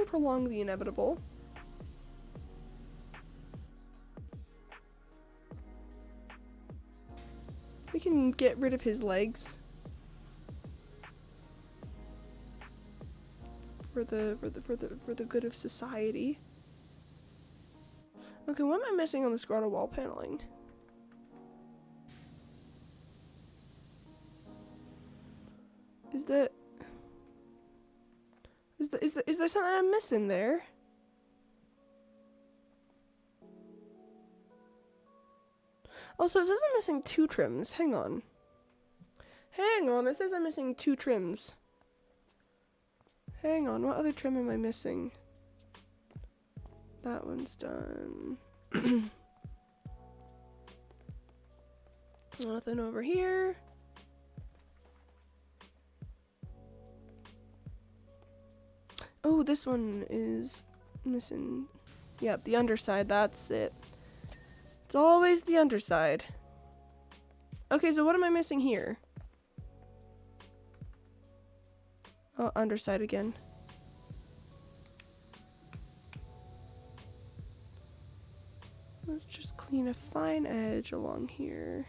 prolong the inevitable. We can get rid of his legs. For the good of society. Okay, what am I missing on this grotto wall paneling? Is there something I'm missing there? Also, it says I'm missing 2 trims. Hang on. Hang on, it says I'm missing 2 trims. Hang on, what other trim am I missing? That one's done. Nothing over here. Oh, this one is missing. Yep, the underside, that's it. It's always the underside. Okay, so what am I missing here? Oh, underside again. Let's just clean a fine edge along here.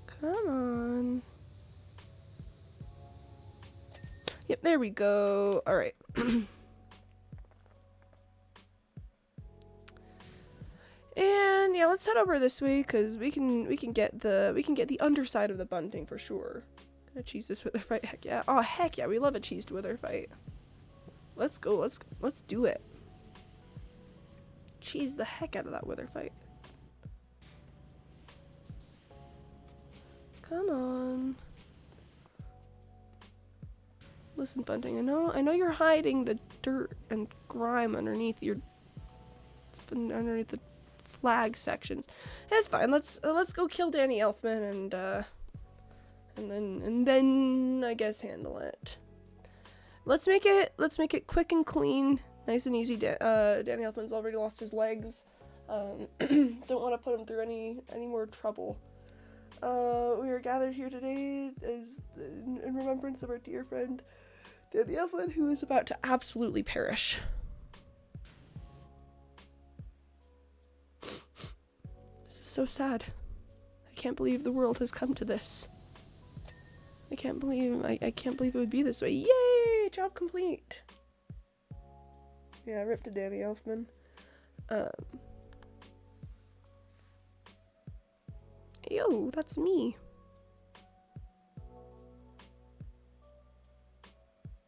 Come on. Yep, there we go. All right. And yeah, let's head over this way because we can get the underside of the bunting for sure. Gonna cheese this wither fight. Heck yeah. Oh heck yeah, we love a cheesed wither fight. Let's go. Let's do it. Cheese the heck out of that wither fight. Come on. Listen, bunting. I know you're hiding the dirt and grime underneath the flag sections. It's fine. Let's go kill Danny Elfman and then I guess handle it. Let's make it quick and clean, nice and easy. Danny Elfman's already lost his legs. Don't want to put him through any more trouble. We are gathered here today in remembrance of our dear friend Danny Elfman, who is about to absolutely perish. This is so sad. I can't believe the world has come to this. I can't believe it would be this way. Yay! Job complete. Yeah, rip to Danny Elfman. Yo, that's me.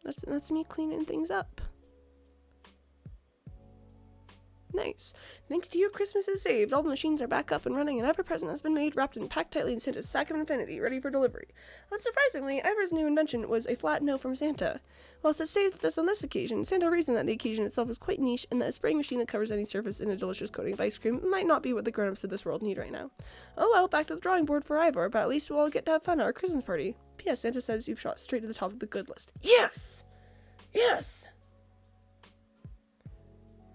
That's me cleaning things up. Nice. Thanks to you, Christmas is saved. All the machines are back up and running, and every present has been made, wrapped and packed tightly in Santa's sack of infinity, ready for delivery. Unsurprisingly, Ivor's new invention was a flat note from Santa. Whilst it stayed with us on this occasion, Santa reasoned that the occasion itself was quite niche, and that a spraying machine that covers any surface in a delicious coating of ice cream might not be what the grown-ups of this world need right now. Oh well, back to the drawing board for Ivor, but at least we'll all get to have fun at our Christmas party. P.S. Santa says you've shot straight to the top of the good list. Yes! Yes!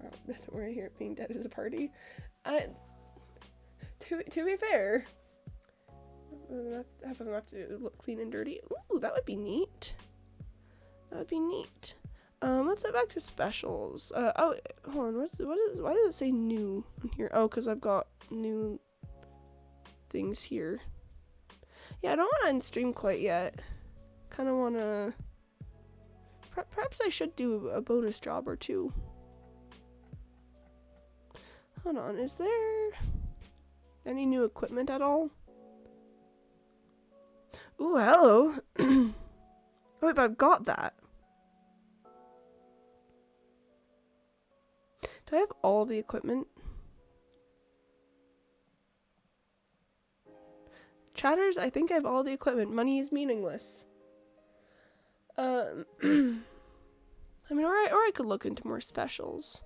Oh, don't worry, here being dead is a party. To be fair, half of them have to look clean and dirty. Ooh, that would be neat. That would be neat. Let's head back to specials. Oh, hold on. Why does it say new on here? Oh, because I've got new things here. Yeah, I don't want to end stream quite yet. Kind of want to. Perhaps I should do a bonus job or two. Hold on, is there any new equipment at all? Ooh, hello. Oh, wait, but I've got that. Do I have all the equipment? Chatters, I think I have all the equipment. Money is meaningless. I mean, or I could look into more specials.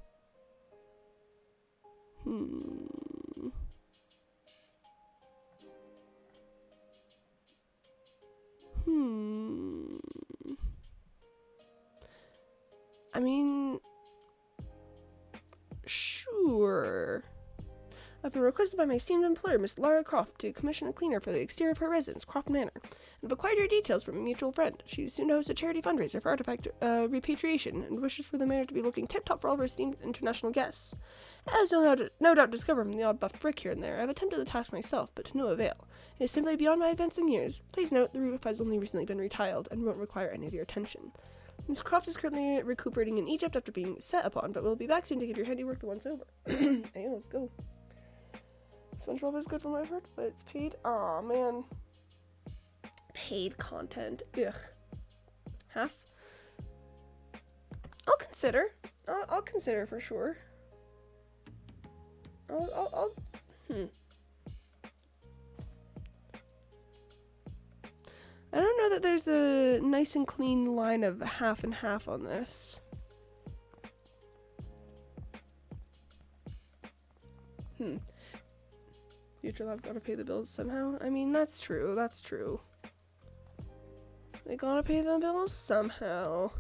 I mean, sure. I've been requested by my esteemed employer, Miss Lara Croft, to commission a cleaner for the exterior of her residence, Croft Manor, and have acquired her details from a mutual friend. She is soon to host a charity fundraiser for artifact repatriation, and wishes for the manor to be looking tip-top for all of her esteemed international guests. As you'll no doubt discover from the odd buff brick here and there, I've attempted the task myself, but to no avail. It is simply beyond my advancing years. Please note, the roof has only recently been retiled, and won't require any of your attention. Miss Croft is currently recuperating in Egypt after being set upon, but will be back soon to give your handiwork the once over. Hey, let's go. SpongeBob is good for my part, but it's paid. Aw, man. Paid content. Ugh. Half? I'll consider. I'll consider for sure. I don't know that there's a nice and clean line of half and half on this. Future Lab gotta pay the bills somehow. I mean, that's true. That's true. They gotta pay the bills somehow.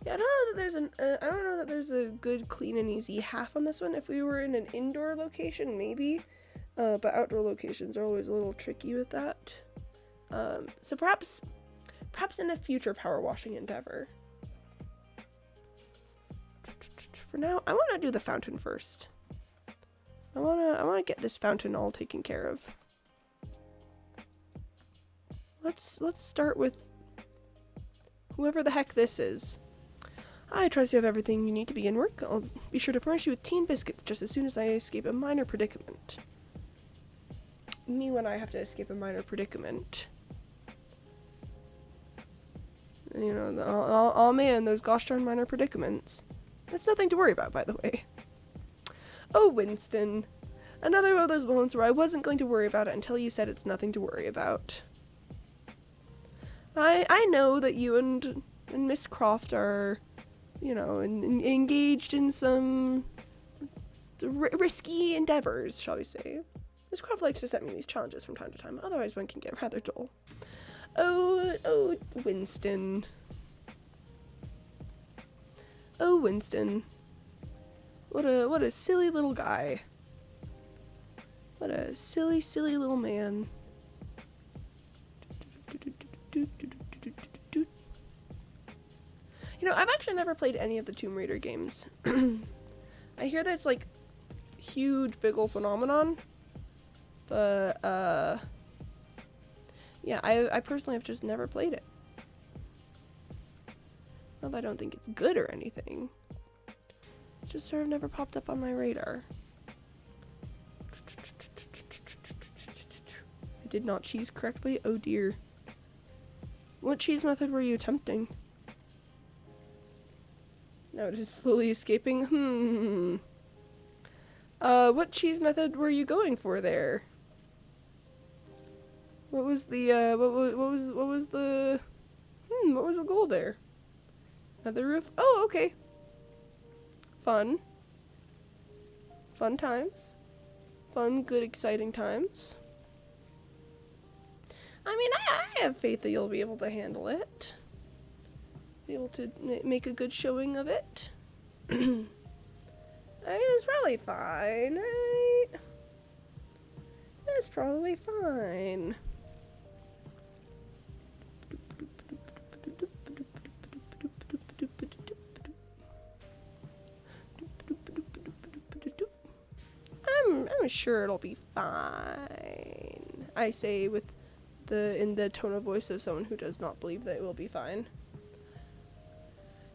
Yeah, I don't know that there's a good, clean, and easy half on this one. If we were in an indoor location, maybe. But outdoor locations are always a little tricky with that. So perhaps in a future power washing endeavor. For now, I want to do the fountain first. I want to get this fountain all taken care of. Let's start with whoever the heck this is. I trust you have everything you need to begin work. I'll be sure to furnish you with tea and biscuits just as soon as I escape a minor predicament. Me when I have to escape a minor predicament. You know, oh man, those gosh darn minor predicaments. That's nothing to worry about, by the way. Oh, Winston. Another one of those moments where I wasn't going to worry about it until you said it's nothing to worry about. I know that you and Miss Croft are, you know, engaged in some risky endeavors, shall we say. This craft likes to set me these challenges from time to time, otherwise one can get rather dull. Oh, Winston. Oh, Winston. What a silly little guy. What a silly little man. You know, I've actually never played any of the Tomb Raider games. I hear that it's like huge, big ol' phenomenon. But, yeah, I personally have just never played it. Not that I don't think it's good or anything. It's just sort of never popped up on my radar. I did not cheese correctly? Oh dear. What cheese method were you attempting? No, it is slowly escaping. What cheese method were you going for there? What was the, what was the goal there? Another roof? Oh, okay. Fun. Fun times. Fun, good, exciting times. I mean, I have faith that you'll be able to handle it. Be able to make a good showing of it. I mean, it's probably fine, right? It's probably fine. I'm sure it'll be fine. I say in the tone of voice of someone who does not believe that it will be fine.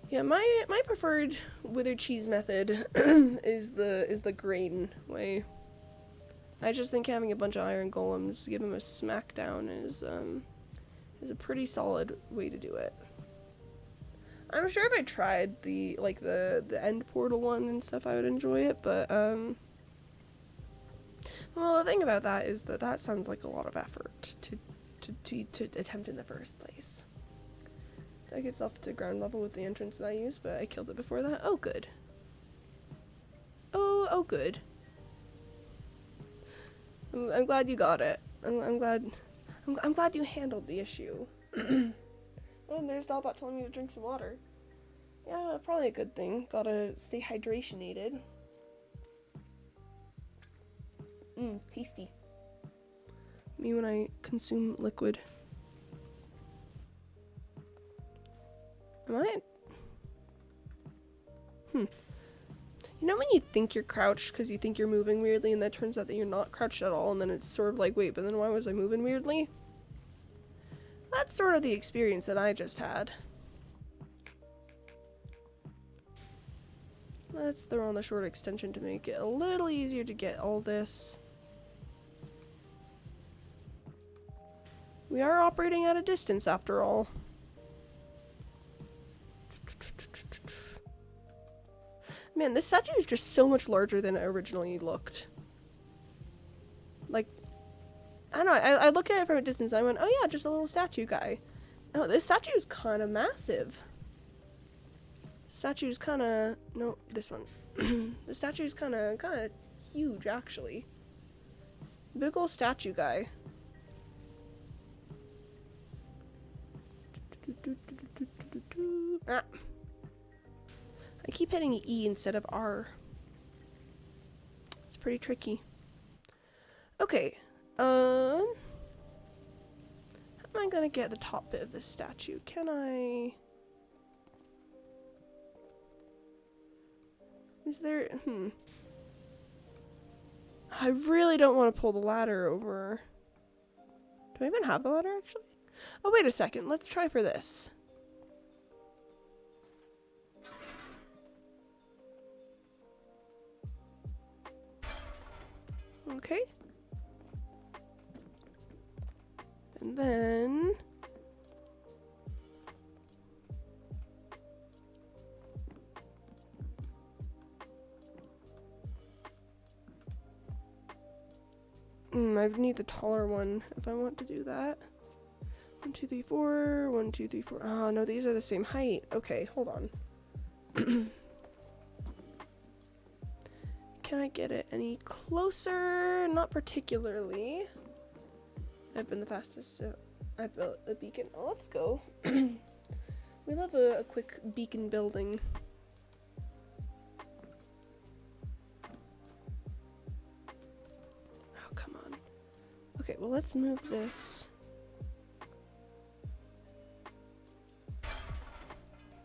Yeah, my preferred withered cheese method is the grain way. I just think having a bunch of iron golems give them a smackdown is a pretty solid way to do it. I'm sure if I tried the end portal one and stuff, I would enjoy it, but well, the thing about that is that sounds like a lot of effort to attempt in the first place. I get off to ground level with the entrance that I used, but I killed it before that. Oh, good. Oh, good. I'm glad you got it. I'm glad you handled the issue. Oh, and there's Dalbot telling me to drink some water. Yeah, probably a good thing. Gotta stay hydrationated. Tasty. Me when I consume liquid. Am I? You know when you think you're crouched because you think you're moving weirdly and that turns out that you're not crouched at all, and then it's sort of like, wait, but then why was I moving weirdly? That's sort of the experience that I just had. Let's throw on the short extension to make it a little easier to get all this. We are operating at a distance after all. Man, this statue is just so much larger than it originally looked. Like, I don't know, I look at it from a distance and I went, oh yeah, just a little statue guy. Oh, this statue is kind of massive. Statue's kind of, no, this one. The statue's kind of huge, actually. Big ol' statue guy. Ah. I keep hitting E instead of R. It's pretty tricky. Okay. How am I gonna get the top bit of this statue? Can I... Is there... I really don't want to pull the ladder over. Do I even have the ladder, actually? Oh, wait a second. Let's try for this. Okay. And then... I need the taller one if I want to do that. 1, 2, 3, 4. 1, 2, 3, 4. Oh, no, these are the same height. Okay, hold on. Can I get it any closer? Not particularly. I've been the fastest. I built a beacon. Oh, let's go. We love a quick beacon building. Oh, come on. Okay, well, let's move this.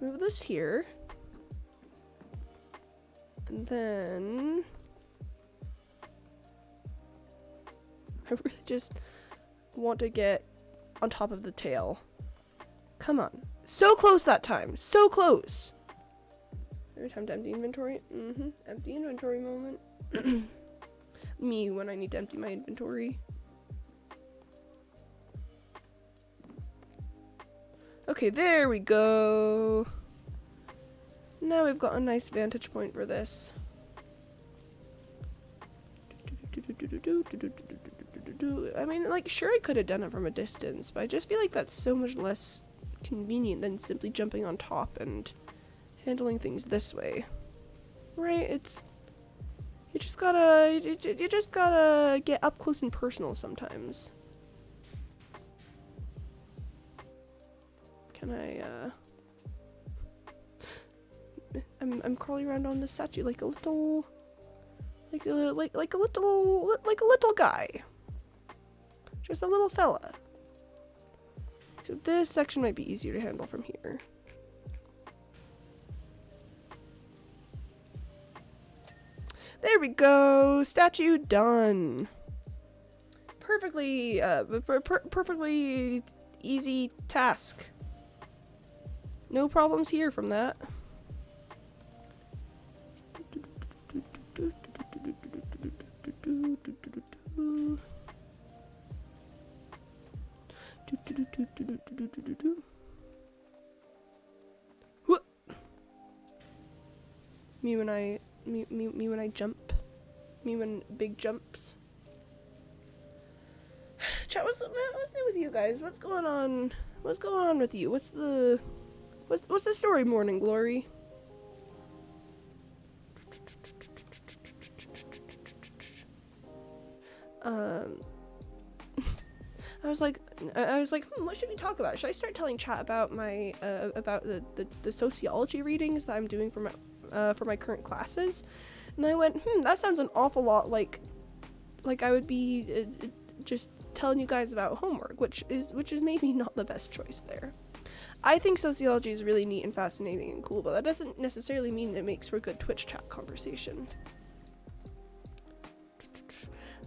Move this here. And then I really just want to get on top of the tail. Come on. So close that time. So close. Every time to empty inventory. Empty inventory moment. Me when I need to empty my inventory. Okay, there we go. Now we've got a nice vantage point for this. I mean, like, sure I could have done it from a distance, but I just feel like that's so much less convenient than simply jumping on top and handling things this way. Right? You just gotta get up close and personal sometimes. Can I, I'm crawling around on the statue like a little, like a little guy. Just a little fella. So this section might be easier to handle from here. There we go. Statue done. Perfectly, perfectly easy task. No problems here from that. Me when I jump. Me when big jumps. Chat, what's new with you guys? What's going on? What's going on with you? What's the story, Morning Glory? I was like, what should we talk about? Should I start telling chat about my about the sociology readings that I'm doing for my current classes? And I went, that sounds an awful lot like I would be just telling you guys about homework, which is maybe not the best choice there. I think sociology is really neat and fascinating and cool, but that doesn't necessarily mean it makes for good Twitch chat conversation.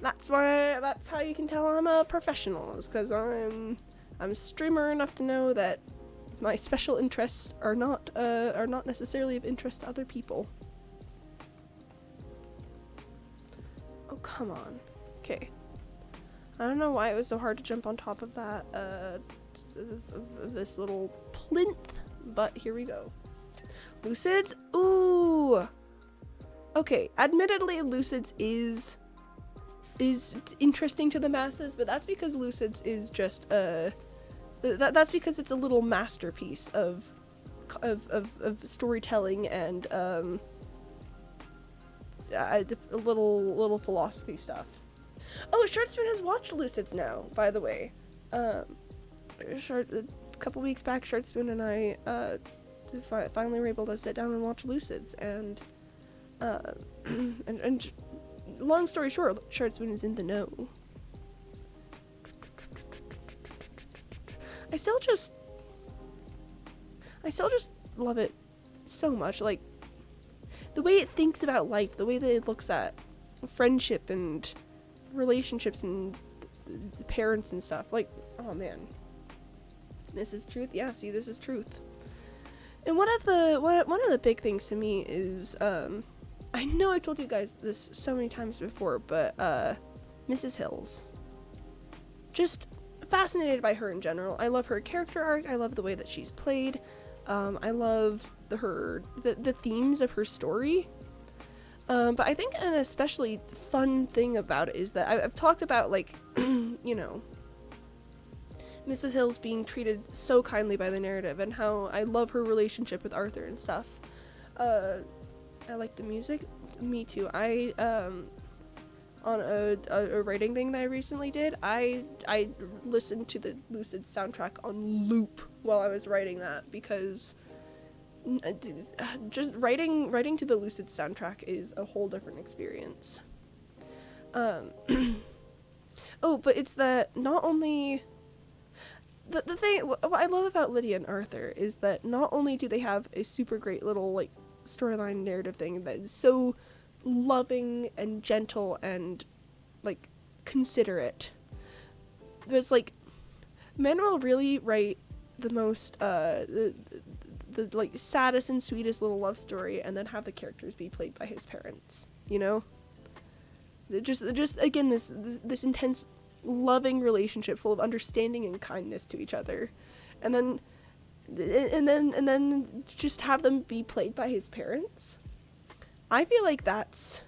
That's how you can tell I'm a professional, is because I'm a streamer enough to know that my special interests are not necessarily of interest to other people. Oh, come on. Okay. I don't know why it was so hard to jump on top of that of this little plinth, but here we go. Lucids? Ooh. Okay, admittedly Lucids is interesting to the masses, but that's because Lucids is just that's because it's a little masterpiece of storytelling and a little philosophy stuff. Oh, Shardspoon has watched Lucids now, by the way. A couple weeks back, Shardspoon and I finally were able to sit down and watch Lucids, and long story short, Shardspoon is in the know. I still just love it so much. Like, the way it thinks about life, the way that it looks at friendship and relationships and the parents and stuff. Like, oh man, this is truth. Yeah, see, this is truth. And one of the big things to me is I know I've told you guys this so many times before, but Mrs. Hills. Just fascinated by her in general. I love her character arc. I love the way that she's played. I love the themes of her story. But I think an especially fun thing about it is that I've talked about, like, you know, Mrs. Hills being treated so kindly by the narrative, and how I love her relationship with Arthur and stuff. I like the music. Me too. I on a writing thing that I recently did, I listened to the Lucid soundtrack on loop while I was writing that, because just writing to the Lucid soundtrack is a whole different experience. Oh, but it's that not only the thing what I love about Lydia and Arthur is that not only do they have a super great little like storyline narrative thing that is so loving and gentle and like considerate, but it's like Manuel really write the most the like saddest and sweetest little love story, and then have the characters be played by his parents, you know? Just again this intense loving relationship full of understanding and kindness to each other, and then just have them be played by his parents. I feel like that's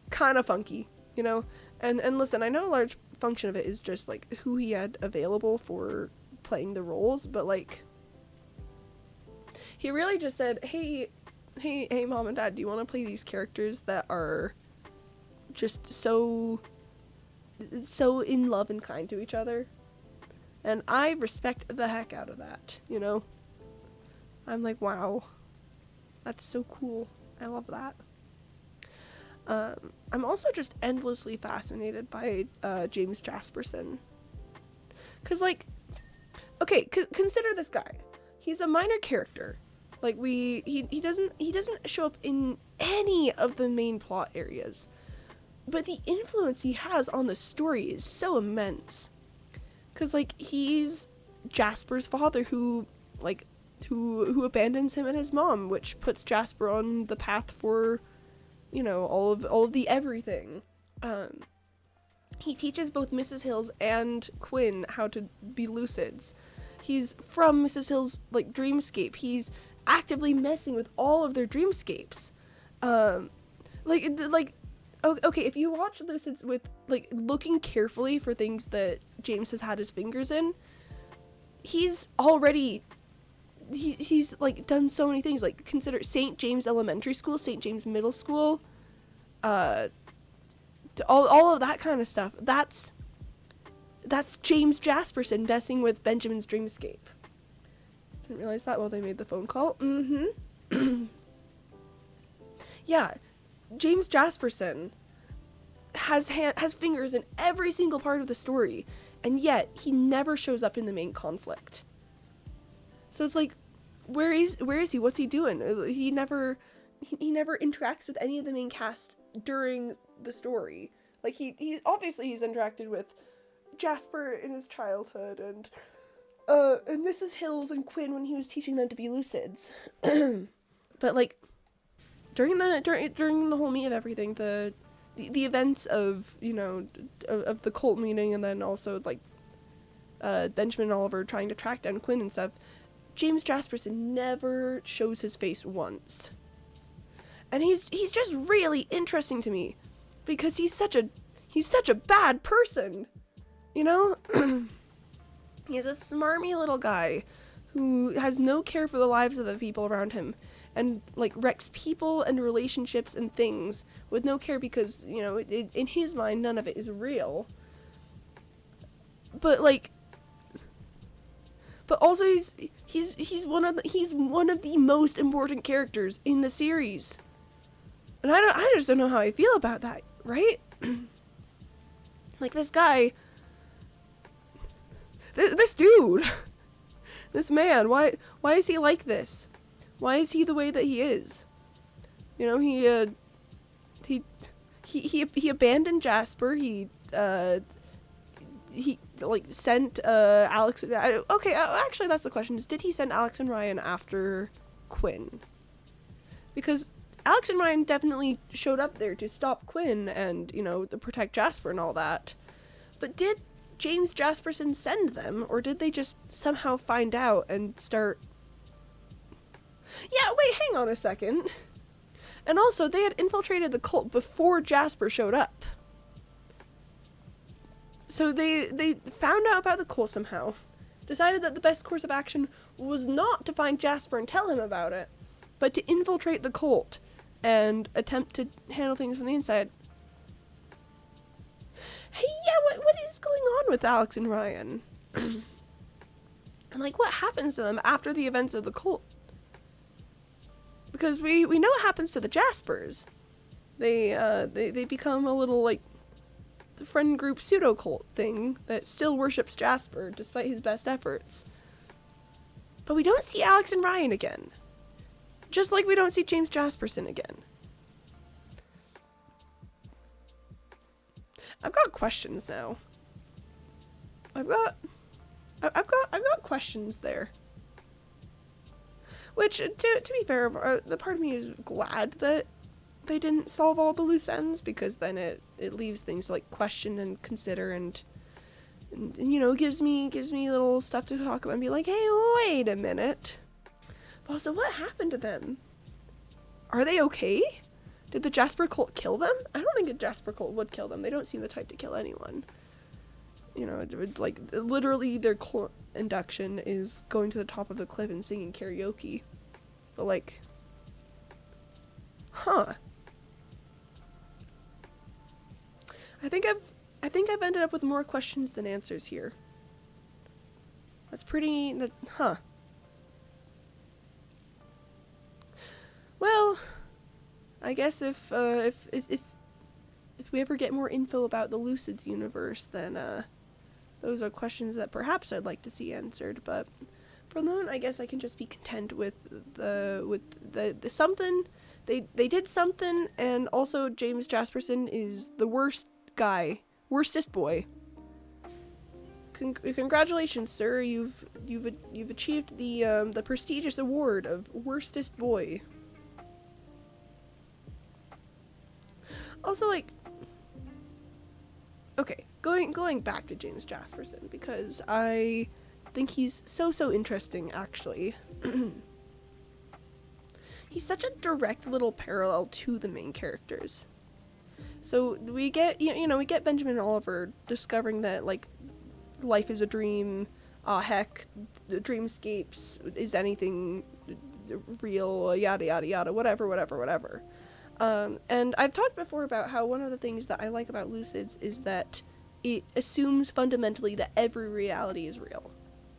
kind of funky, you know? And listen, I know a large function of it is just like who he had available for playing the roles, but like he really just said, hey mom and dad, do you want to play these characters that are just so in love and kind to each other? And I respect the heck out of that, you know? I'm like, wow, that's so cool. I love that. I'm also just endlessly fascinated by James Jasperson. Cause like, okay, consider this guy. He's a minor character. Like he doesn't show up in any of the main plot areas, but the influence he has on the story is so immense. Cause like he's Jasper's father who abandons him and his mom, which puts Jasper on the path for, you know, all of the everything. He teaches both Mrs. Hills and Quinn how to be lucids. He's from Mrs. Hill's like dreamscape. He's actively messing with all of their dreamscapes. Okay, if you watch lucids with like looking carefully for things that James has had his fingers in, he's already he's like done so many things. Like consider St. James Elementary School, St. James Middle School, all of that kind of stuff. That's James Jasperson messing with Benjamin's dreamscape. Didn't realize that while they made the phone call. Yeah, James Jasperson has fingers in every single part of the story, and yet he never shows up in the main conflict. So it's like, where is he? What's he doing? He never interacts with any of the main cast during the story. Like he obviously he's interacted with Jasper in his childhood and Mrs. Hills and Quinn when he was teaching them to be lucids. But like during the whole meet of everything, the events of, you know, of the cult meeting, and then also like Benjamin and Oliver trying to track down Quinn and stuff, James Jasperson never shows his face once. And he's just really interesting to me because he's such a bad person, you know? He's a smarmy little guy who has no care for the lives of the people around him, and like wrecks people and relationships and things with no care because, you know, in his mind none of it is real. But also he's one of the most important characters in the series. And I just don't know how I feel about that, right? Like this guy, this dude, this man, why is he like this? Why is he the way that he is? You know, he abandoned Jasper. He like sent Alex. Okay, actually, that's the question: is did he send Alex and Ryan after Quinn? Because Alex and Ryan definitely showed up there to stop Quinn and, you know, to protect Jasper and all that. But did James Jasperson send them, or did they just somehow find out and start? Yeah, wait, hang on a second. And also, they had infiltrated the cult before Jasper showed up. So they found out about the cult somehow, decided that the best course of action was not to find Jasper and tell him about it, but to infiltrate the cult and attempt to handle things from the inside. Hey, yeah, what is going on with Alex and Ryan? And, like, what happens to them after the events of the cult? Because we know what happens to the Jaspers. They become a little, like, the friend group pseudo-cult thing that still worships Jasper despite his best efforts. But we don't see Alex and Ryan again. Just like we don't see James Jasperson again. I've got questions now. I've got questions there. Which, to be fair, the part of me is glad that they didn't solve all the loose ends, because then it leaves things to, like, question and consider, and you know, gives me little stuff to talk about and be like, hey, wait a minute. But also, what happened to them? Are they okay? Did the Jasper cult kill them? I don't think a Jasper cult would kill them. They don't seem the type to kill anyone. You know, like, literally their cult induction is going to the top of the cliff and singing karaoke. But, like, huh. I think I've ended up with more questions than answers here. That's pretty, huh. Well, I guess if we ever get more info about the Lucids universe, then those are questions that perhaps I'd like to see answered. But for the moment, I guess I can just be content with the something. They did something, and also James Jasperson is the worst guy, worstest boy. Congratulations, sir. You've achieved the prestigious award of worstest boy. Also, like, okay, going back to James Jasperson, because I think he's so interesting, actually. He's such a direct little parallel to the main characters. So we get, we get Benjamin and Oliver discovering that, like, life is a dream, heck, dreamscapes, is anything real, yada yada yada, whatever. And I've talked before about how one of the things that I like about Lucids is that it assumes fundamentally that every reality is real,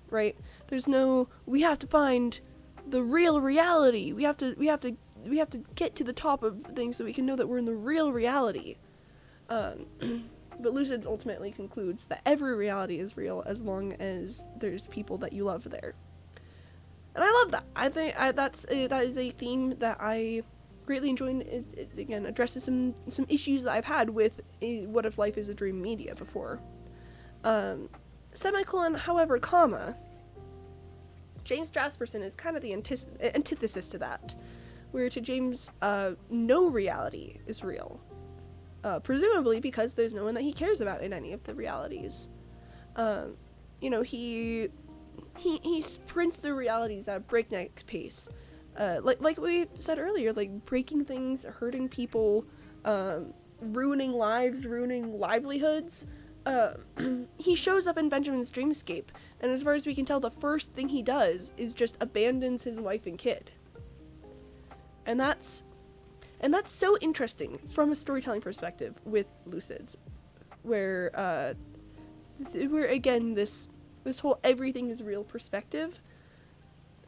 right? There's no, we have to find the real reality. We have to get to the top of things so we can know that we're in the real reality. But Lucids ultimately concludes that every reality is real as long as there's people that you love there. And I love that. I think that is a theme that I greatly enjoy. It again addresses some issues that I've had with What If Life is a Dream media before. Semicolon, however, comma, James Jasperson is kind of the antithesis to that, where to James, no reality is real. Presumably because there's no one that he cares about in any of the realities. He sprints through realities at a breakneck pace. Like we said earlier, like breaking things, hurting people, ruining lives, ruining livelihoods. He shows up in Benjamin's dreamscape, and as far as we can tell, the first thing he does is just abandons his wife and kid. And that's so interesting from a storytelling perspective with Lucids, where again this whole everything is real perspective.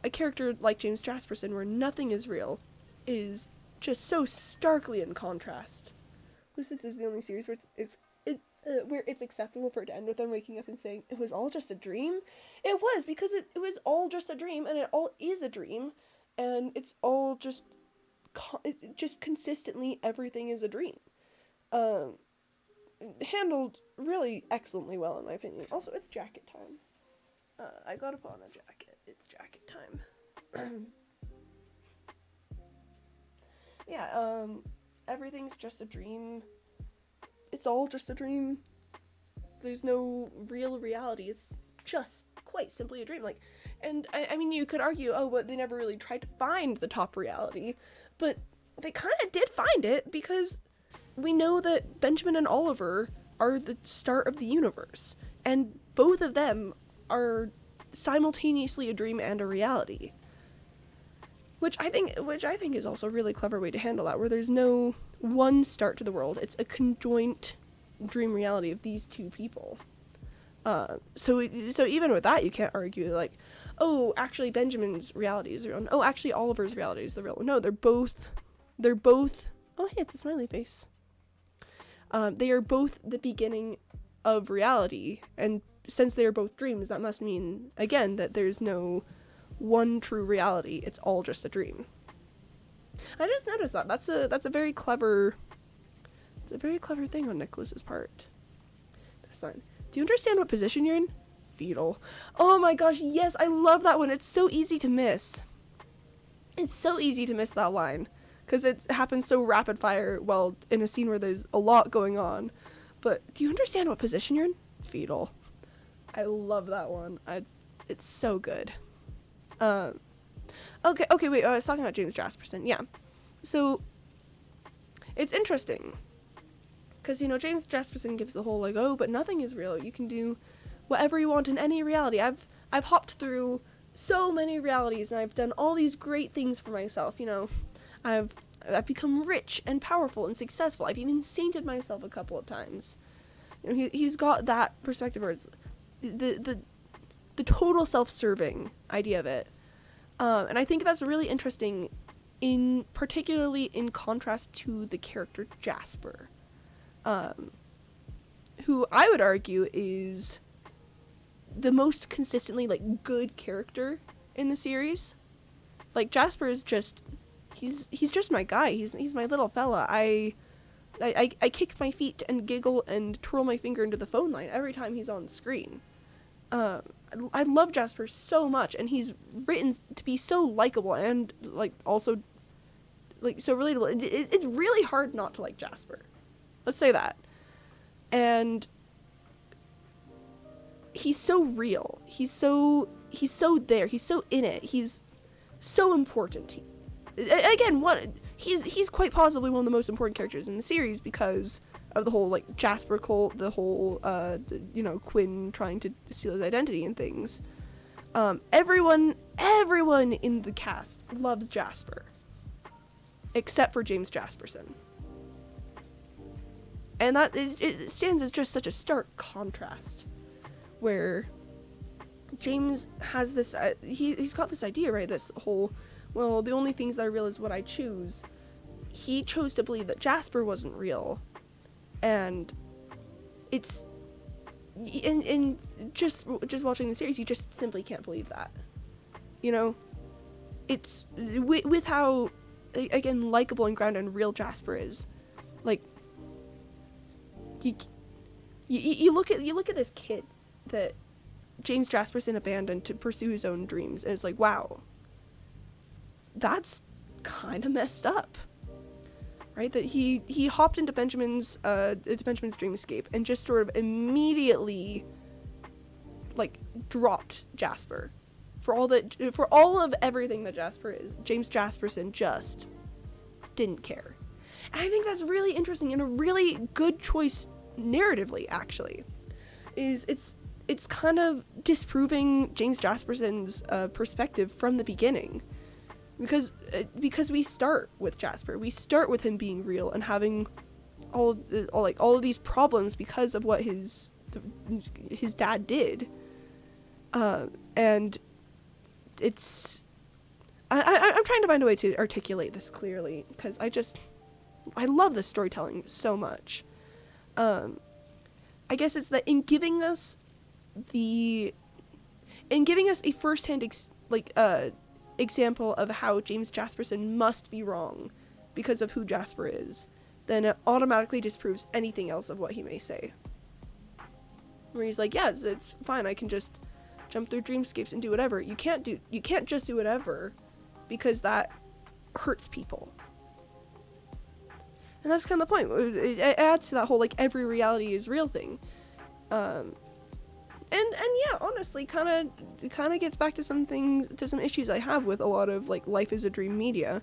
A character like James Jasperson, where nothing is real, is just so starkly in contrast. Lucids is the only series where where it's acceptable for it to end with them waking up and saying it was all just a dream. It was, because it was all just a dream, and it all is a dream, and it's all just consistently everything is a dream. Handled really excellently well in my opinion. Also, it's jacket time. I gotta put on a jacket. It's jacket time. Yeah, everything's just a dream. It's all just a dream. There's no real reality. It's just quite simply a dream. Like, and I mean, you could argue, oh, but they never really tried to find the top reality. But they kind of did find it, because we know that Benjamin and Oliver are the start of the universe. And both of them are simultaneously a dream and a reality. which I think is also a really clever way to handle that, where there's no one start to the world. It's a conjoint dream reality of these two people. So even with that, you can't argue like, oh, actually Benjamin's reality is the real one. Oh, actually Oliver's reality is the real one. No, they're both. Oh, hey, it's a smiley face. They are both the beginning of reality, and since they are both dreams, that must mean again that there's no one true reality. It's all just a dream. I just noticed that. That's a very clever. It's a very clever thing on Nicholas's part. That's fine. Do you understand what position you're in? Fetal. Oh my gosh, yes, I love that one. It's so easy to miss. It's so easy to miss that line, because it happens so rapid fire, well, in a scene where there's a lot going on. But do you understand what position you're in? Fetal. I love that one. It's so good. Okay, wait, I was talking about James Jasperson. Yeah. So, it's interesting. Because, James Jasperson gives the whole, like, oh, but nothing is real. You can do whatever you want in any reality. I've hopped through so many realities, and I've done all these great things for myself, I've become rich and powerful and successful. I've even sainted myself a couple of times. He's got that perspective where it's the total self-serving idea of it. And I think that's really interesting, particularly in contrast to the character Jasper, who I would argue is the most consistently, like, good character in the series. Like, Jasper is just, he's just my guy. He's my little fella. I kick my feet and giggle and twirl my finger into the phone line every time he's on screen. I love Jasper so much, and he's written to be so likable and, like, also, like, so relatable. It's really hard not to like Jasper. Let's say that. And he's so real. He's so there. He's so in it. He's so important. He's quite possibly one of the most important characters in the series because of the whole, like, Jasper cult, the whole, Quinn trying to steal his identity and things. Everyone in the cast loves Jasper. Except for James Jasperson. And that, it stands as just such a stark contrast. Where James has this, he's got this idea, right, this whole, well, the only things that are real is what I choose. He chose to believe that Jasper wasn't real. And it's, in just watching the series, you just simply can't believe that. It's, with how, again, likable and grounded and real Jasper is, like, you look at this kid that James Jasperson abandoned to pursue his own dreams, and it's like, wow, that's kind of messed up, right? That he hopped into Benjamin's dreamscape and just sort of immediately, like, dropped Jasper for all of everything that Jasper is. James Jasperson just didn't care, and I think that's really interesting and a really good choice narratively. Actually, it's kind of disproving James Jasperson's perspective from the beginning, because we start with Jasper. We start with him being real and having all of these problems because of what his dad did, and it's I'm trying to find a way to articulate this clearly, because I love this storytelling so much. I guess it's that in giving us a first-hand example of how James Jasperson must be wrong because of who Jasper is, then it automatically disproves anything else of what he may say. Where he's like, yeah, it's fine, I can just jump through dreamscapes and do whatever. You can't just do whatever, because that hurts people. And that's kind of the point. It adds to that whole, like, every reality is real thing. And yeah, honestly, kind of gets back to some issues I have with a lot of, like, life is a dream media,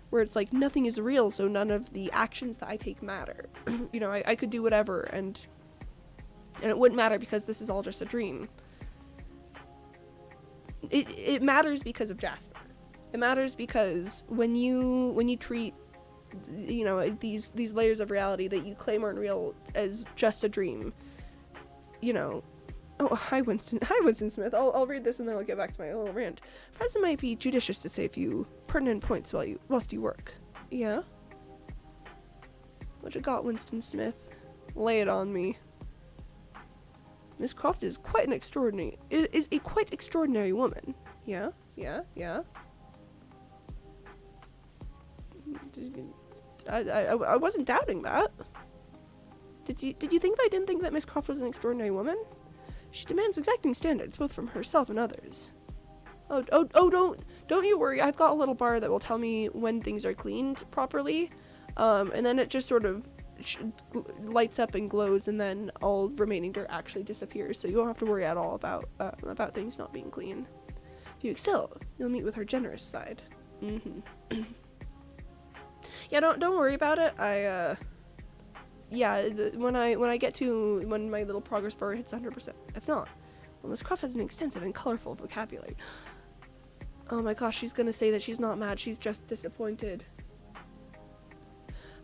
where it's like nothing is real, so none of the actions that I take matter. I could do whatever, and it wouldn't matter because this is all just a dream. It matters because of Jasper. It matters because when you treat, you know, these layers of reality that you claim aren't real as just a dream, you know. Oh, hi Winston. Hi Winston Smith. I'll read this and then I'll get back to my little rant. Perhaps it might be judicious to say a few pertinent points whilst you work. Yeah? What you got, Winston Smith? Lay it on me. Miss Croft is quite a quite extraordinary woman. Yeah? Yeah? Yeah? I wasn't doubting that. Did you think that I didn't think that Miss Croft was an extraordinary woman? She demands exacting standards, both from herself and others. Oh, don't you worry. I've got a little bar that will tell me when things are cleaned properly, and then it just sort of lights up and glows, and then all remaining dirt actually disappears. So you don't have to worry at all about things not being clean. If you excel, you'll meet with her generous side. Yeah, don't worry about it. When my little progress bar hits 100%. If not, well, Miss Croft has an extensive and colorful vocabulary. Oh my gosh, she's gonna say that she's not mad, she's just disappointed.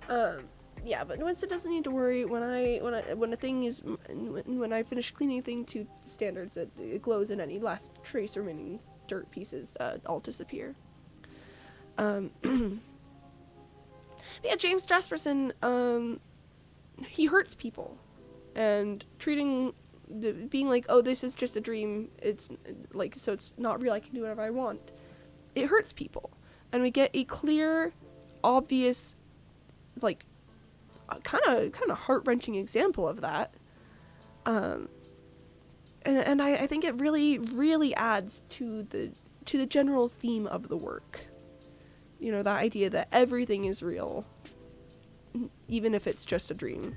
Yeah, but Winston doesn't need to worry. When I finish cleaning a thing to standards, it glows, and any last trace remaining dirt pieces all disappear. Yeah, James Jasperson, he hurts people, and being like, oh, this is just a dream, it's like, so it's not real, I can do whatever I want, it hurts people. And we get a clear, obvious, like, kind of heart-wrenching example of that. And I think it really adds to the general theme of the work. You know, that idea that everything is real, even if it's just a dream,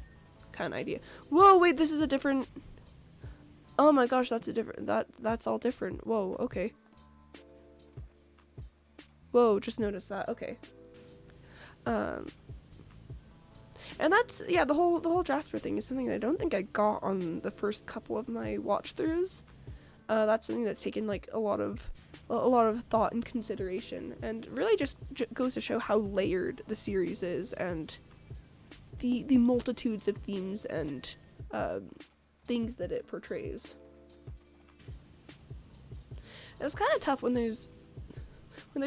kind of idea. Whoa, wait, this is a different. Oh my gosh, that's all different. Whoa, okay. Whoa, just noticed that. Okay. And that's, yeah, the whole Jasper thing is something that I don't think I got on the first couple of my watch throughs. That's something that's taken like a lot of thought and consideration, and really just goes to show how layered the series is, and the multitudes of themes and things that it portrays. And it's kind of tough when there's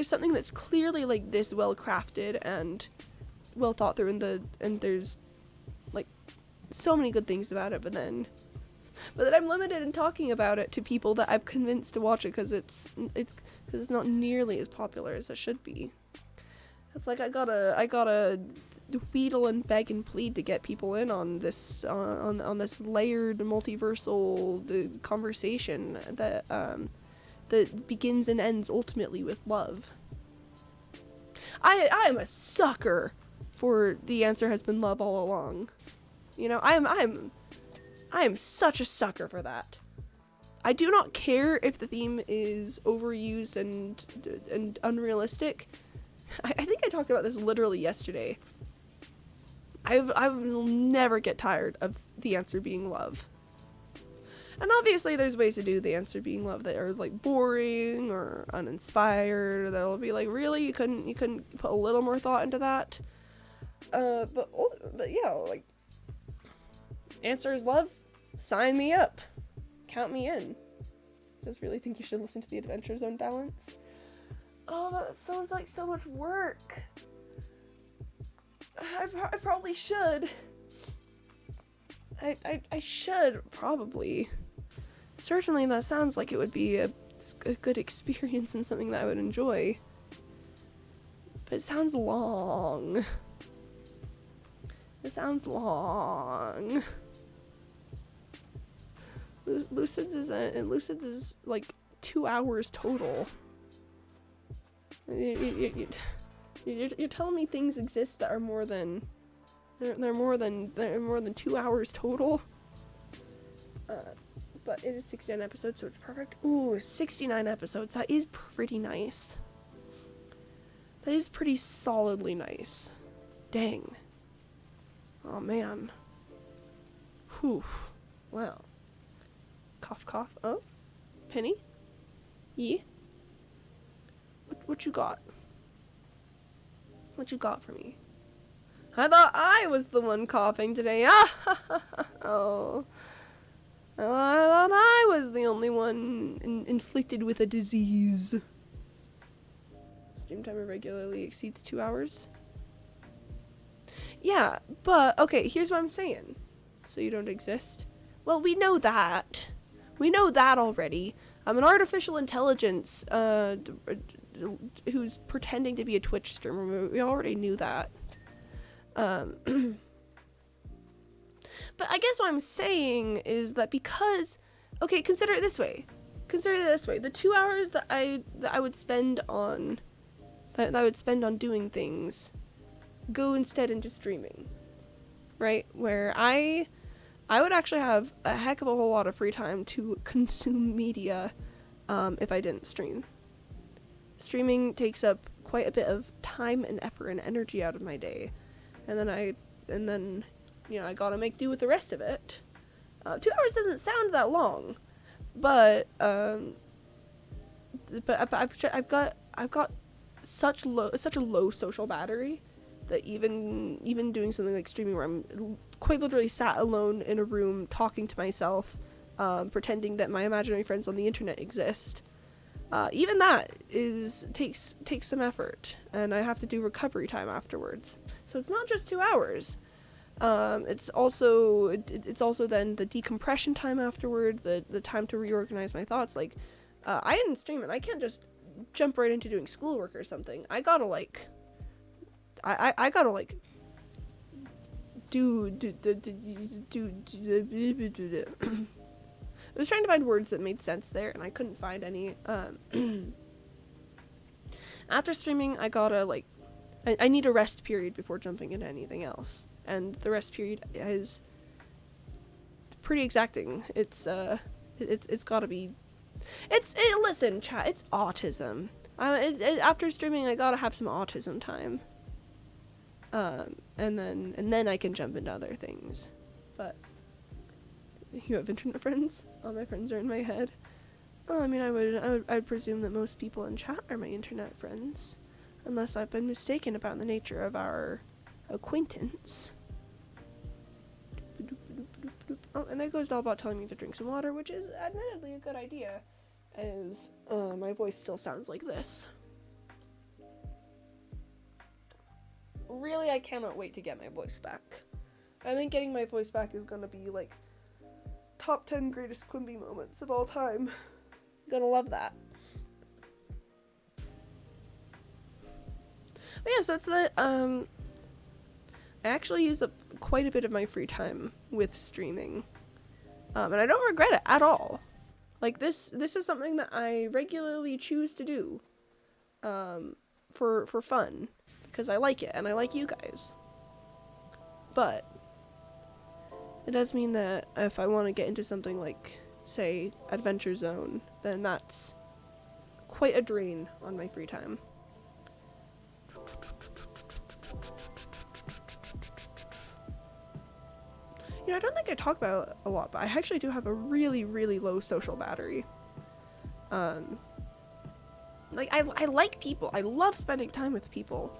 something that's clearly like this well crafted and well thought through, and there's like so many good things about it, but then I'm limited in talking about it to people that I've convinced to watch it because it's not nearly as popular as it should be. It's like I gotta wheedle and beg and plead to get people in on this on this layered multiversal conversation that begins and ends ultimately with love. I am a sucker for the answer has been love all along. You know, I am such a sucker for that. I do not care if the theme is overused and unrealistic. I think I talked about this literally yesterday. I will never get tired of the answer being love. And obviously there's ways to do the answer being love that are like boring or uninspired. That'll be like, really? You couldn't put a little more thought into that? But yeah, like, answer is love. Sign me up. Count me in. Just really think you should listen to the Adventure Zone balance. Oh, that sounds like so much work. I probably should. I should, probably. Certainly that sounds like it would be a good experience and something that I would enjoy. But it sounds long. It sounds long. Lucid's is like 2 hours total. You're telling me things exist that are more than they're more than 2 hours total. But it is 69 episodes, so it's perfect. Ooh, 69 episodes. That is pretty nice. That is pretty solidly nice. Dang. Oh man. Whew. Wow. Cough, cough. Oh? Penny? Yeah? What you got? What you got for me? I thought I was the one coughing today. Oh. I thought I was the only one inflicted with a disease. Stream timer regularly exceeds 2 hours. Yeah, but, okay, here's what I'm saying. So you don't exist? Well, we know that. We know that already. I'm an artificial intelligence, who's pretending to be a Twitch streamer. We already knew that. But I guess what I'm saying is that because, okay, consider it this way. Consider it this way. The 2 hours that I would spend on, that I would spend on doing things, go instead into streaming, right? Where I would actually have a heck of a whole lot of free time to consume media, if I didn't stream. Streaming takes up quite a bit of time and effort and energy out of my day, and then you know, I gotta make do with the rest of it. 2 hours doesn't sound that long, but I've got such a low social battery that even doing something like streaming, where I'm quite literally sat alone in a room talking to myself, pretending that my imaginary friends on the internet exist, even that takes some effort, and I have to do recovery time afterwards. So it's not just 2 hours. It's also then the decompression time afterward, the time to reorganize my thoughts. Like, I didn't stream it. I can't just jump right into doing schoolwork or something. I gotta like do I was trying to find words that made sense there, and I couldn't find any. After streaming, I gotta like, I need a rest period before jumping into anything else, and the rest period is pretty exacting. It's gotta be. Listen, chat. It's autism. After streaming, I gotta have some autism time. And then I can jump into other things. But you have internet friends? All my friends are in my head. Well, I mean, I'd presume that most people in chat are my internet friends, unless I've been mistaken about the nature of our acquaintance. Oh, and there goes Dollbot telling me to drink some water, which is admittedly a good idea, as my voice still sounds like this. Really, I cannot wait to get my voice back. I think getting my voice back is gonna be like top 10 greatest Quimby moments of all time. Gonna love that. But yeah, so it's the I actually use up quite a bit of my free time with streaming, and I don't regret it at all. Like, this is something that I regularly choose to do, for fun, because I like it and I like you guys. But it does mean that if I want to get into something like, say, Adventure Zone, then that's quite a drain on my free time. You know, I don't think I talk about it a lot, but I actually do have a really, really low social battery. Like, I like people. I love spending time with people.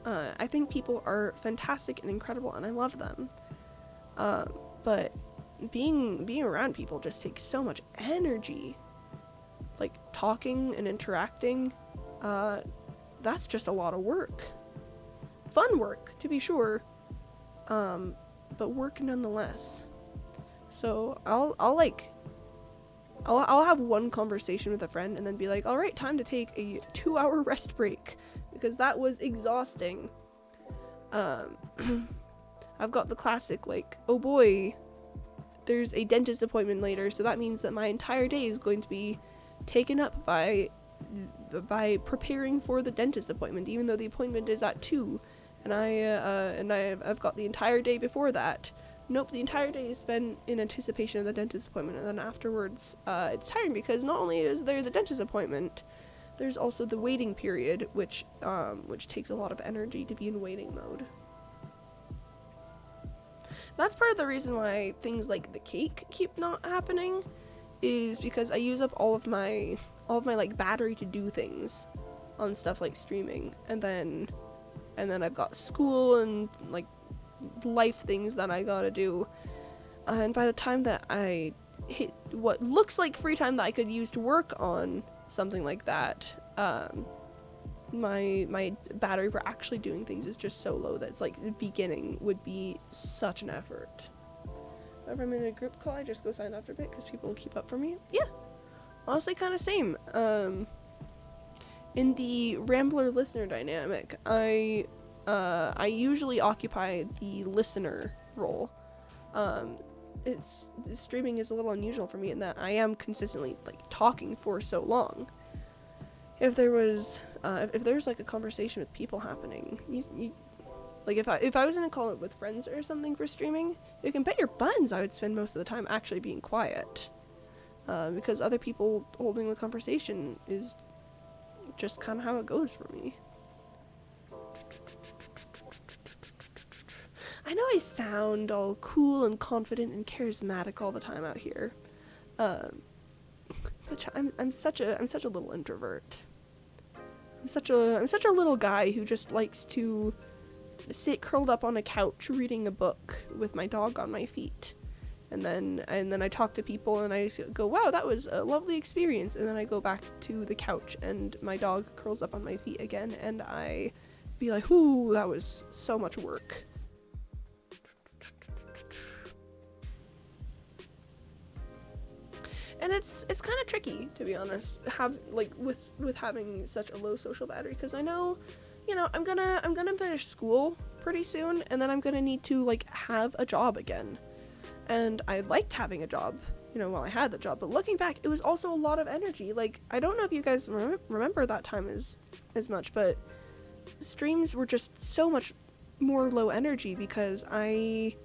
I think people are fantastic and incredible, and I love them. But being around people just takes so much energy. Like, talking and interacting, that's just a lot of work. Fun work, to be sure, but work nonetheless. So I'll have one conversation with a friend and then be like, all right, time to take a 2-hour rest break, because that was exhausting. I've got the classic, like, oh boy, there's a dentist appointment later, so that means that my entire day is going to be taken up by preparing for the dentist appointment, even though the appointment is at 2, and I've got the entire day before that. Nope, the entire day is spent in anticipation of the dentist appointment, and then afterwards, it's tiring, because not only is there the dentist appointment, there's also the waiting period, which takes a lot of energy to be in waiting mode. That's part of the reason why things like the cake keep not happening, is because I use up all of my like battery to do things. on stuff like streaming, and then I've got school and like life things that I gotta do, and by the time that I hit what looks like free time that I could use to work on something like that, my battery for actually doing things is just so low that it's like the beginning would be such an effort. If I'm in a group call, I just go sign after a bit because people will keep up for me. Yeah, honestly, kind of same. In the Rambler listener dynamic, I usually occupy the listener role. Streaming is a little unusual for me in that I am consistently like talking for so long. If there's like a conversation with people happening, you like if I was in a call with friends or something for streaming, you can bet your buttons I would spend most of the time actually being quiet, because other people holding the conversation is just kind of how it goes for me. I know I sound all cool and confident and charismatic all the time out here, but I'm such a little introvert. I'm such a little guy who just likes to sit curled up on a couch reading a book with my dog on my feet, and then I talk to people and I go, wow, that was a lovely experience, and then I go back to the couch and my dog curls up on my feet again, and I be like, ooh, that was so much work. And it's kind of tricky, to be honest, with having such a low social battery, because I know, I'm gonna finish school pretty soon, and then I'm gonna need to like have a job again. And I liked having a job, while I had the job, but looking back, it was also a lot of energy. Like, I don't know if you guys remember that time as much, but streams were just so much more low energy because I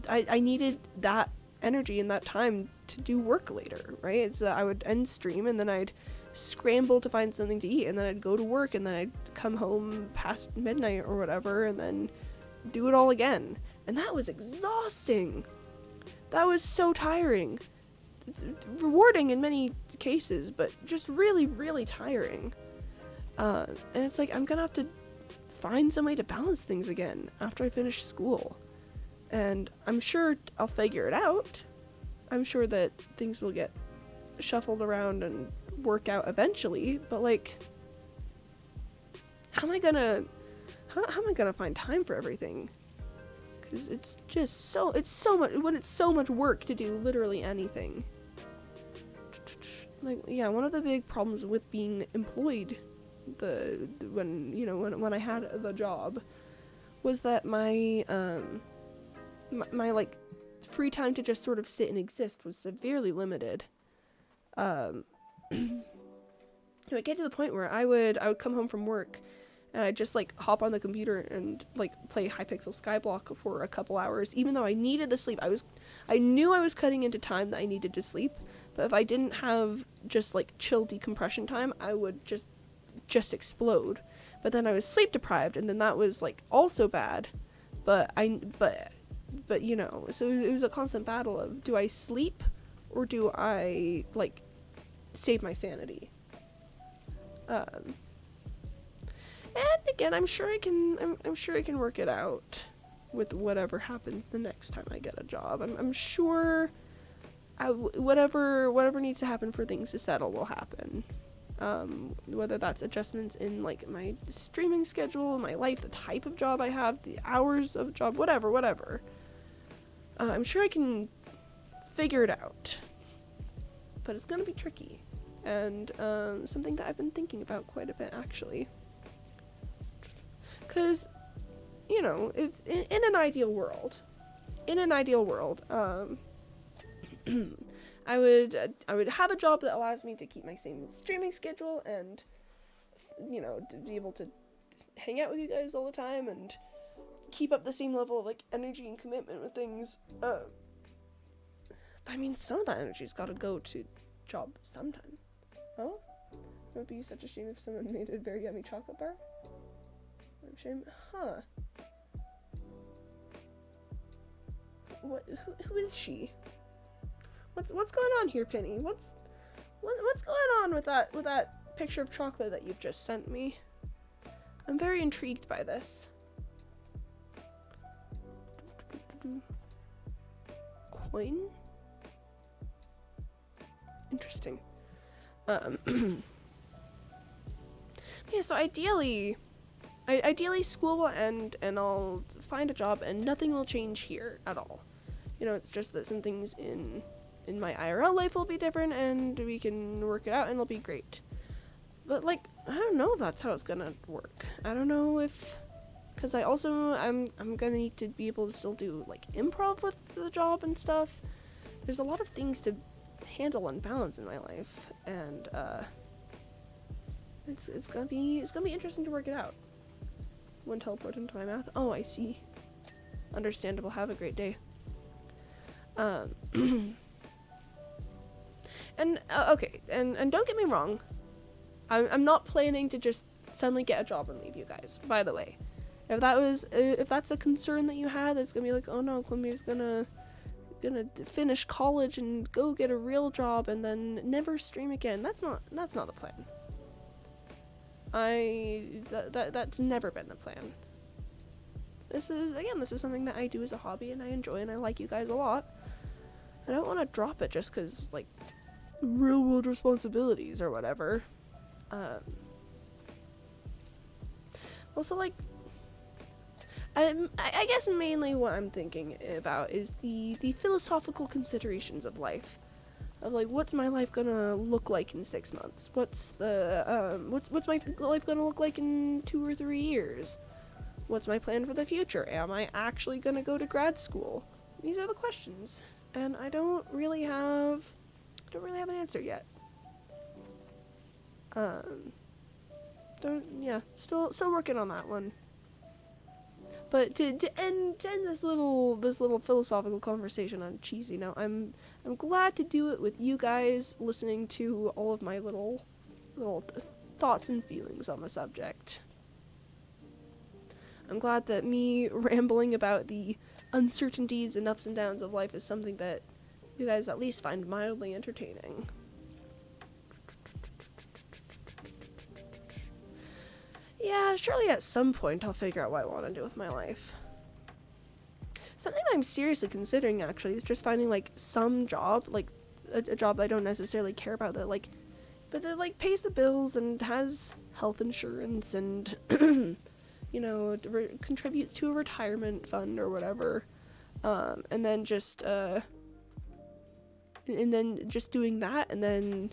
needed that energy in that time to do work later, right? It's I would end stream and then I'd scramble to find something to eat, and then I'd go to work, and then I'd come home past midnight or whatever, and then do it all again. And that was exhausting. That was so tiring. Rewarding in many cases, but just really, really tiring. And it's like, I'm gonna have to find some way to balance things again after I finish school. And I'm sure I'll figure it out. I'm sure that things will get shuffled around and work out eventually, but like, how am I gonna find time for everything? Because it's so much work to do literally anything. Like, yeah, one of the big problems with being employed when I had the job was that my like free time to just sort of sit and exist was severely limited. It would get to the point where I would come home from work and I'd just like hop on the computer and like play Hypixel Skyblock for a couple hours, even though I needed the sleep. I knew I was cutting into time that I needed to sleep, but if I didn't have just like chill decompression time, I would just explode. But then I was sleep deprived, and then that was like also bad. But so it was a constant battle of, do I sleep or do I like save my sanity? And again, I'm sure I can work it out with whatever happens the next time I get a job. I'm sure whatever needs to happen for things to settle will happen. Whether that's adjustments in like my streaming schedule, my life, the type of job I have, the hours of job, whatever. I'm sure I can figure it out. But it's gonna be tricky. And something that I've been thinking about quite a bit, actually. Because, if in an ideal world, I would have a job that allows me to keep my same streaming schedule and, to be able to hang out with you guys all the time and keep up the same level of like energy and commitment with things. But I mean, some of that energy's got to go to job sometime. Oh, it would be such a shame if someone made a very yummy chocolate bar. Shame, huh? Who is she? What's going on here, Penny? What's going on with that picture of chocolate that you've just sent me. I'm very intrigued by this. Coin? Interesting. Yeah, so ideally school will end and I'll find a job and nothing will change here at all. You know, it's just that some things in my IRL life will be different and we can work it out and it'll be great. But like, I don't know if that's how it's gonna work. I don't know if, cause I'm gonna need to be able to still do like improv with the job and stuff. There's a lot of things to handle and balance in my life, and it's gonna be interesting to work it out. One teleport into my mouth. Oh, I see. Understandable. Have a great day. And okay, and don't get me wrong, I'm not planning to just suddenly get a job and leave you guys. By the way, if that's a concern that you had, it's gonna be like, oh no, Quimmy's gonna finish college and go get a real job and then never stream again. That's not the plan. That's never been the plan. This is something that I do as a hobby and I enjoy and I like you guys a lot. I don't want to drop it just because, like, real world responsibilities or whatever. Also, like, I guess mainly what I'm thinking about is the philosophical considerations of life. Of like, what's my life gonna look like in 6 months? What's my life gonna look like in 2 or 3 years? What's my plan for the future? Am I actually gonna go to grad school? These are the questions, and I don't really have an answer yet. Still working on that one. But to end this little philosophical conversation on a cheesy note, I'm glad to do it with you guys, listening to all of my little thoughts and feelings on the subject. I'm glad that me rambling about the uncertainties and ups and downs of life is something that you guys at least find mildly entertaining. Yeah, surely at some point I'll figure out what I want to do with my life. Something I'm seriously considering, actually, is just finding, like, some job, like, a job that I don't necessarily care about, that, like, but that, like, pays the bills and has health insurance and, you know, contributes to a retirement fund or whatever. And then just doing that, and then,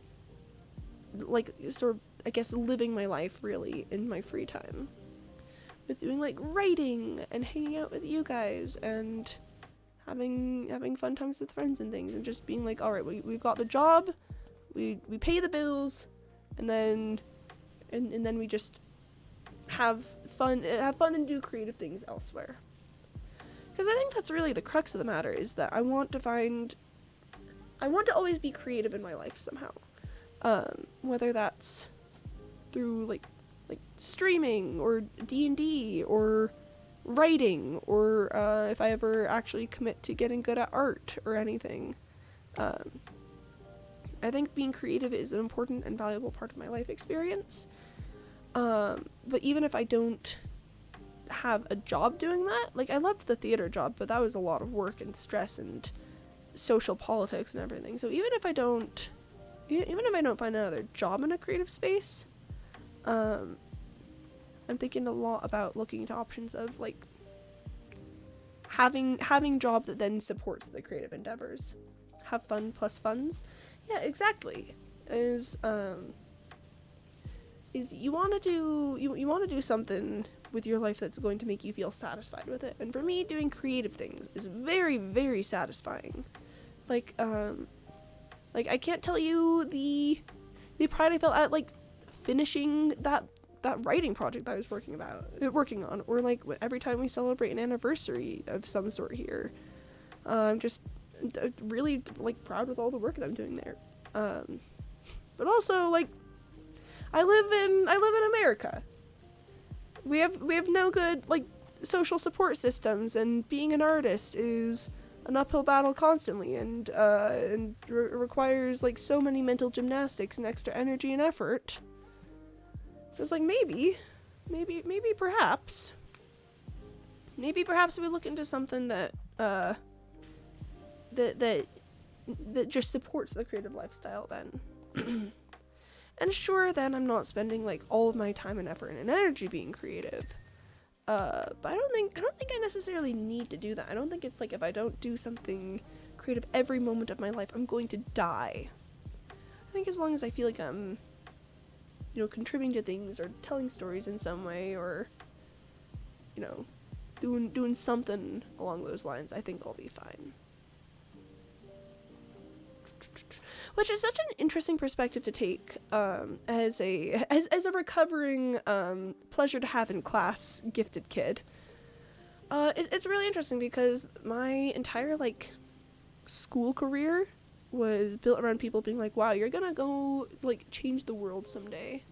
like, sort of, I guess, living my life, really, in my free time. With doing, like, writing, and hanging out with you guys, and having fun times with friends and things, and just being like, alright, we've got the job, we pay the bills, and then we just have fun and do creative things elsewhere. Because I think that's really the crux of the matter, is that I want to always be creative in my life somehow. Whether that's through like streaming or D&D or writing, or if I ever actually commit to getting good at art or anything. I think being creative is an important and valuable part of my life experience. But even if I don't have a job doing that, like, I loved the theater job, but that was a lot of work and stress and social politics and everything. So even if I don't find another job in a creative space, I'm thinking a lot about looking into options of, like, having job that then supports the creative endeavors. Have fun plus funds. Yeah, exactly. Is you want to do something with your life that's going to make you feel satisfied with it. And for me, doing creative things is very, very satisfying. Like I can't tell you the pride I felt at, like, finishing that writing project I was working on, or like every time we celebrate an anniversary of some sort here. I'm just really, like, proud with all the work that I'm doing there. But also, like, I live in America. We have no good, like, social support systems, and being an artist is an uphill battle constantly, and requires, like, so many mental gymnastics and extra energy and effort. So it's like, maybe perhaps we look into something that just supports the creative lifestyle then. And sure, then I'm not spending like all of my time and effort and energy being creative. But I don't think I necessarily need to do that. I don't think it's like if I don't do something creative every moment of my life, I'm going to die. I think as long as I feel like I'm, contributing to things or telling stories in some way, or, doing something along those lines, I think I'll be fine. Which is such an interesting perspective to take as a recovering pleasure to have in class gifted kid. It's really interesting because my entire school career was built around people being like, wow, you're gonna go change the world someday.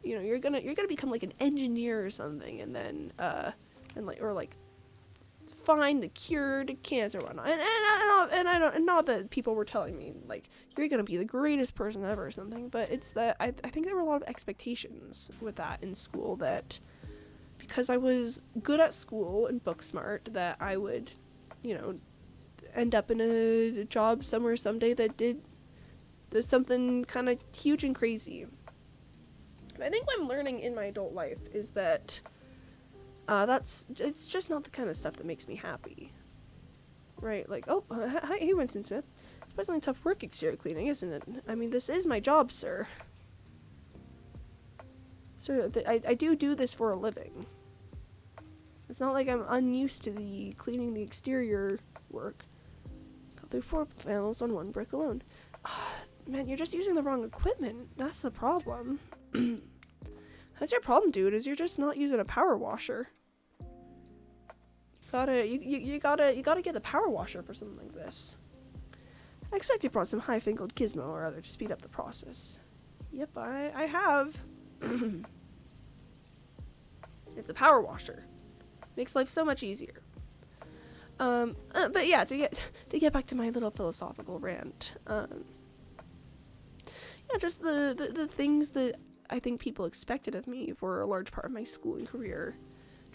You're gonna become like an engineer or something, and then find the cure to cancer or whatnot. And not that people were telling me like you're gonna be the greatest person ever or something, but it's that I think there were a lot of expectations with that in school, that because I was good at school and book smart, that I would, end up in a job somewhere someday that did something kind of huge and crazy. I think what I'm learning in my adult life is that it's just not the kind of stuff that makes me happy. Right? Like, hey, Winston Smith. It's definitely tough work exterior cleaning, isn't it? I mean, this is my job, sir. Sir, I do this for a living. It's not like I'm unused to the cleaning the exterior work. Got through 4 panels on 1 brick alone. Man, you're just using the wrong equipment. That's the problem. That's your problem, dude, is you're just not using a power washer. You gotta get the power washer for something like this. I expect you brought some high-fingered gizmo or other to speed up the process. Yep, I have. It's a power washer. Makes life so much easier. But yeah, to get back to my little philosophical rant. Just the things that I think people expected of me for a large part of my schooling career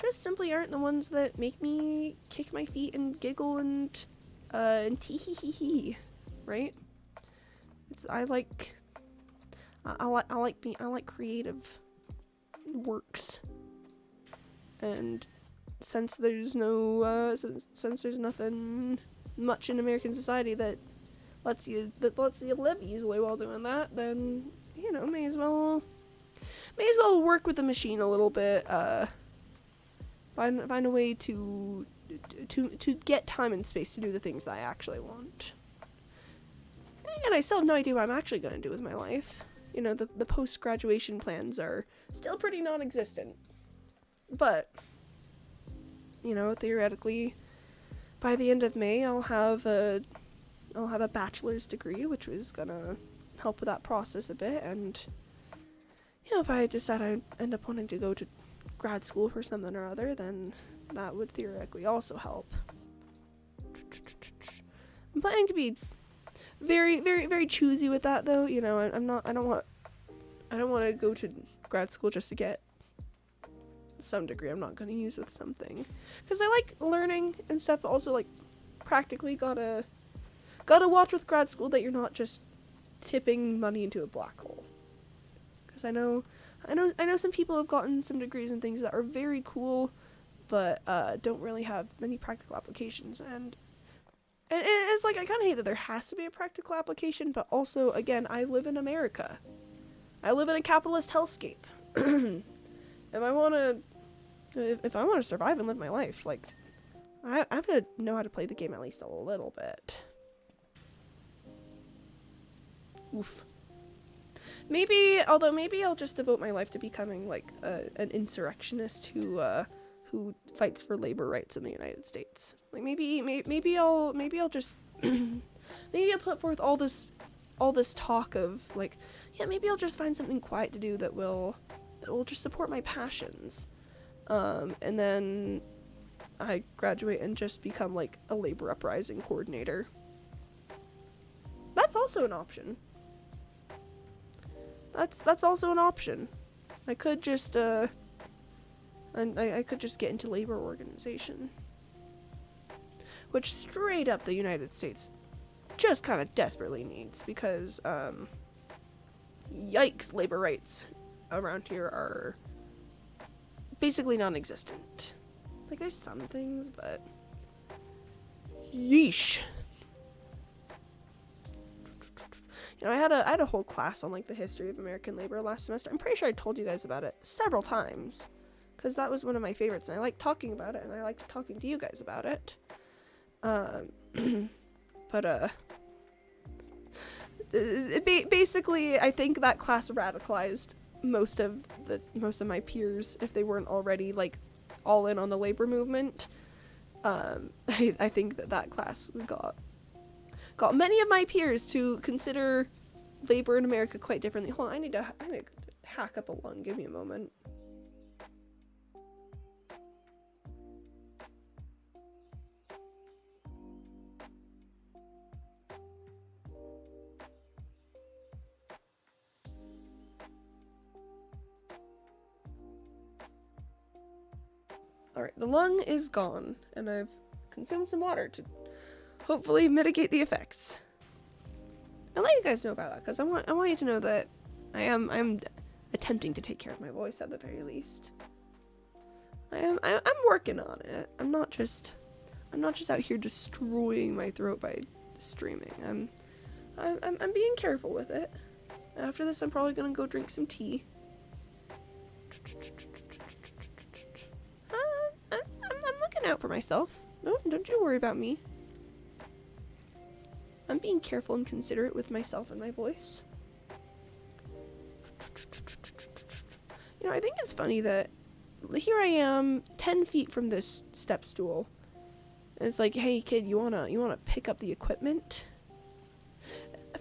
just simply aren't the ones that make me kick my feet and giggle and tee hee hee hee, right? I like creative works, and since there's nothing much in American society that lets you live easily while doing that, then may as well work with the machine a little bit. Find a way to get time and space to do the things that I actually want. And I still have no idea what I'm actually going to do with my life. The post-graduation plans are still pretty non-existent. But, theoretically, by the end of May, I'll have a bachelor's degree, which was gonna help with that process a bit. And, if I decide I end up wanting to go to grad school for something or other, then that would theoretically also help. I'm planning to be very, very, very choosy with that, though. I don't want to go to grad school just to get some degree I'm not going to use with something, because I like learning and stuff, but also practically gotta watch with grad school that you're not just tipping money into a black hole. Because I know some people have gotten some degrees and things that are very cool, but don't really have many practical applications. And it's I kind of hate that there has to be a practical application, but also, again, I live in America. I live in a capitalist hellscape. If I want to survive and live my life, I have to know how to play the game at least a little bit. Oof. Maybe I'll just devote my life to becoming an insurrectionist who fights for labor rights in the United States. Maybe I'll just maybe I'll put forth all this talk of maybe I'll just find something quiet to do that will just support my passions. And then I graduate and just become a labor uprising coordinator. That's also an option. That's also an option. I could just, I could just get into labor organization. Which straight up the United States just kind of desperately needs, because, yikes, labor rights around here are basically non-existent. Like, there's some things, but yeesh. You know, I had a whole class on, like, the history of American labor last semester. I'm pretty sure I told you guys about it several times, because that was one of my favorites, and I liked talking about it, and I liked talking to you guys about it. Basically, I think that class radicalized most of my peers, if they weren't already, like, all in on the labor movement. I think that class got many of my peers to consider labor in America quite differently. Hold on, I need to hack up a lung. Give me a moment. Alright, the lung is gone, and I've consumed some water to hopefully mitigate the effects. I'll let you guys know about that, because I want you to know that I'm attempting to take care of my voice at the very least. I'm working on it. I'm not just out here destroying my throat by streaming. I'm being careful with it. After this, I'm probably gonna go drink some tea. I'm looking out for myself. No, don't you worry about me. I'm being careful and considerate with myself and my voice. You know, I think it's funny that here I am, 10 feet from this step stool. And it's like, hey kid, you wanna pick up the equipment?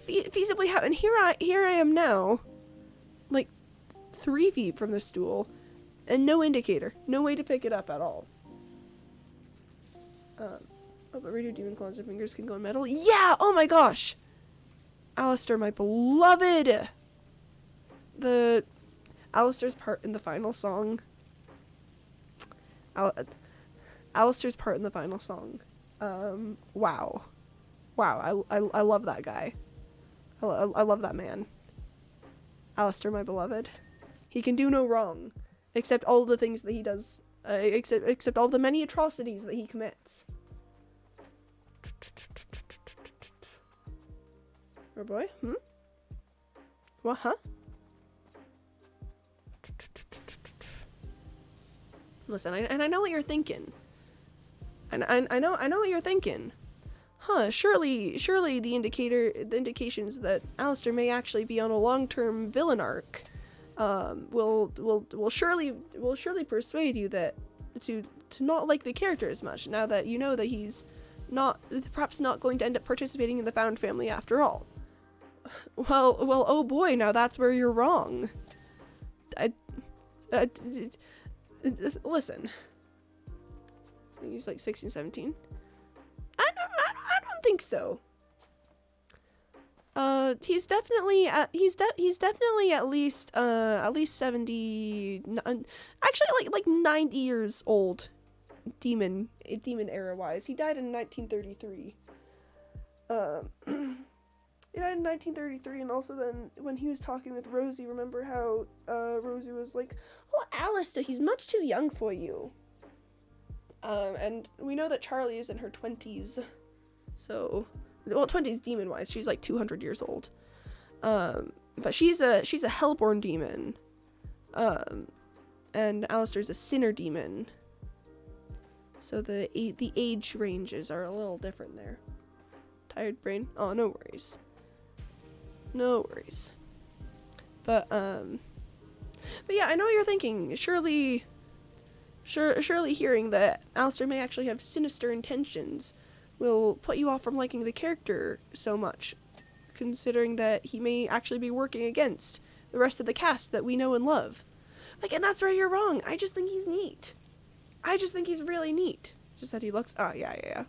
Feasibly how, and here I am now, like 3 feet from the stool, and no indicator, no way to pick it up at all. Oh, but radio demon claws and fingers can go in metal. Yeah! Oh my gosh! Alistair, my beloved! Alistair's part in the final song. Alistair's part in the final song. Wow. Wow, I love that guy. I love that man. Alistair, my beloved. He can do no wrong. Except all the things that he does. Except all the many atrocities that he commits. Oh boy? What, huh? Listen, I know what you're thinking. And I know what you're thinking. Huh, surely the indications that Alistair may actually be on a long-term villain arc will surely persuade you that to not like the character as much, now that you know that he's perhaps not going to end up participating in the Found family after all. Well, oh boy, now that's where you're wrong. Listen. I think he's like 16, 17. I don't think so. He's definitely at least 70, actually like 90 years old, demon era wise. He died in 1933. He died in 1933, and also then when he was talking with Rosie, remember how Rosie was like, "Oh, Alistair, he's much too young for you." And we know that Charlie is in her 20s, so, well, 20s demon wise, she's like 200 years old. But she's a hellborn demon. And Alistair's a sinner demon. So the age ranges are a little different there. Tired brain? Oh, no worries. No worries. But yeah, I know what you're thinking. Surely hearing that Alistair may actually have sinister intentions will put you off from liking the character so much, considering that he may actually be working against the rest of the cast that we know and love. Again, that's where you're wrong. I just think he's neat. I just think he's really neat. Just that he looks... Oh, yeah.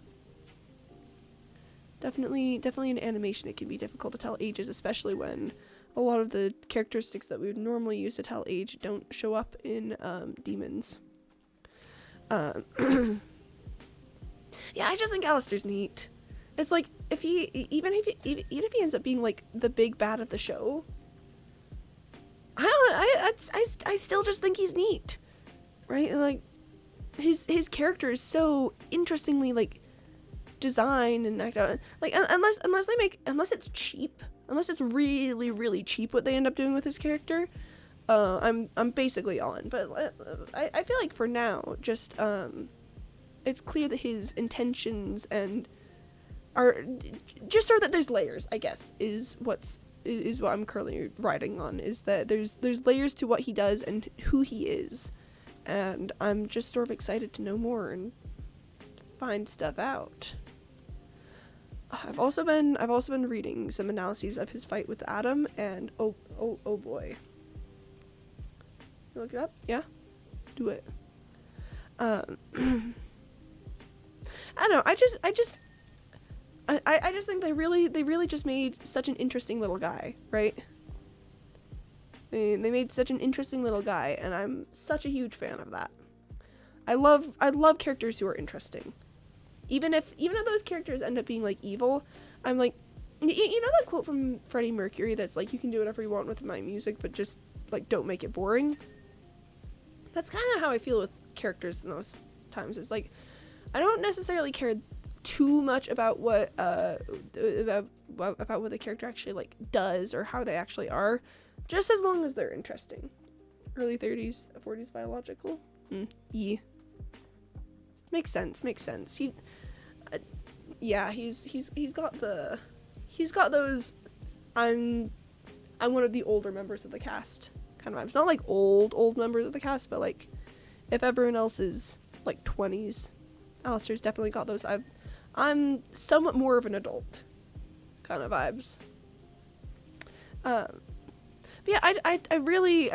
Definitely in animation it can be difficult to tell ages, especially when a lot of the characteristics that we would normally use to tell age don't show up in demons. Yeah, I just think Alistair's neat. It's like even if he ends up being like the big bad of the show, I still just think he's neat, right? And, like his character is so interestingly like designed and act out. Like unless it's cheap, unless it's really really cheap what they end up doing with his character, I'm basically on. But I feel like for now, just it's clear that his intentions and are just so that there's layers, I guess, is what I'm currently writing on, is that there's layers to what he does and who he is, and I'm just sort of excited to know more and find stuff out. I've also been reading some analyses of his fight with Adam, and oh boy. You look it up? Yeah? Do it. I don't know, I just think they really just made such an interesting little guy, right? They made such an interesting little guy, and I'm such a huge fan of that. I love characters who are interesting. Even if those characters end up being like evil, I'm like, you know that quote from Freddie Mercury that's like, you can do whatever you want with my music, but just like don't make it boring. That's kind of how I feel with characters most times. It's like, I don't necessarily care too much about what what the character actually like does or how they actually are, just as long as they're interesting. Early 30s, 40s biological. Yeah. Makes sense. He's got those I'm one of the older members of the cast kind of vibes. Not like old members of the cast, but like if everyone else is like 20s, Alistair's definitely got those. I'm somewhat more of an adult kind of vibes. But yeah, I really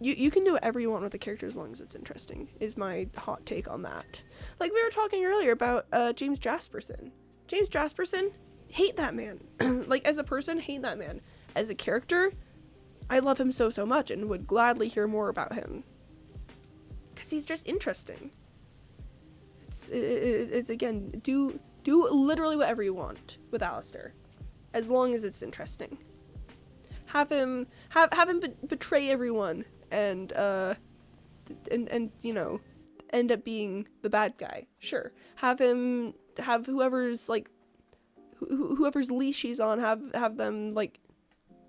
you can do whatever you want with the character as long as it's interesting, is my hot take on that. Like we were talking earlier about James Jasperson. James Jasperson, hate that man. Like as a person, hate that man. As a character, I love him so much and would gladly hear more about him. Because he's just interesting. It's again, do literally whatever you want with Alistair, as long as it's interesting. Have him betray everyone and you know, end up being the bad guy. Sure. Have whoever's like whoever's leash he's on, have them like,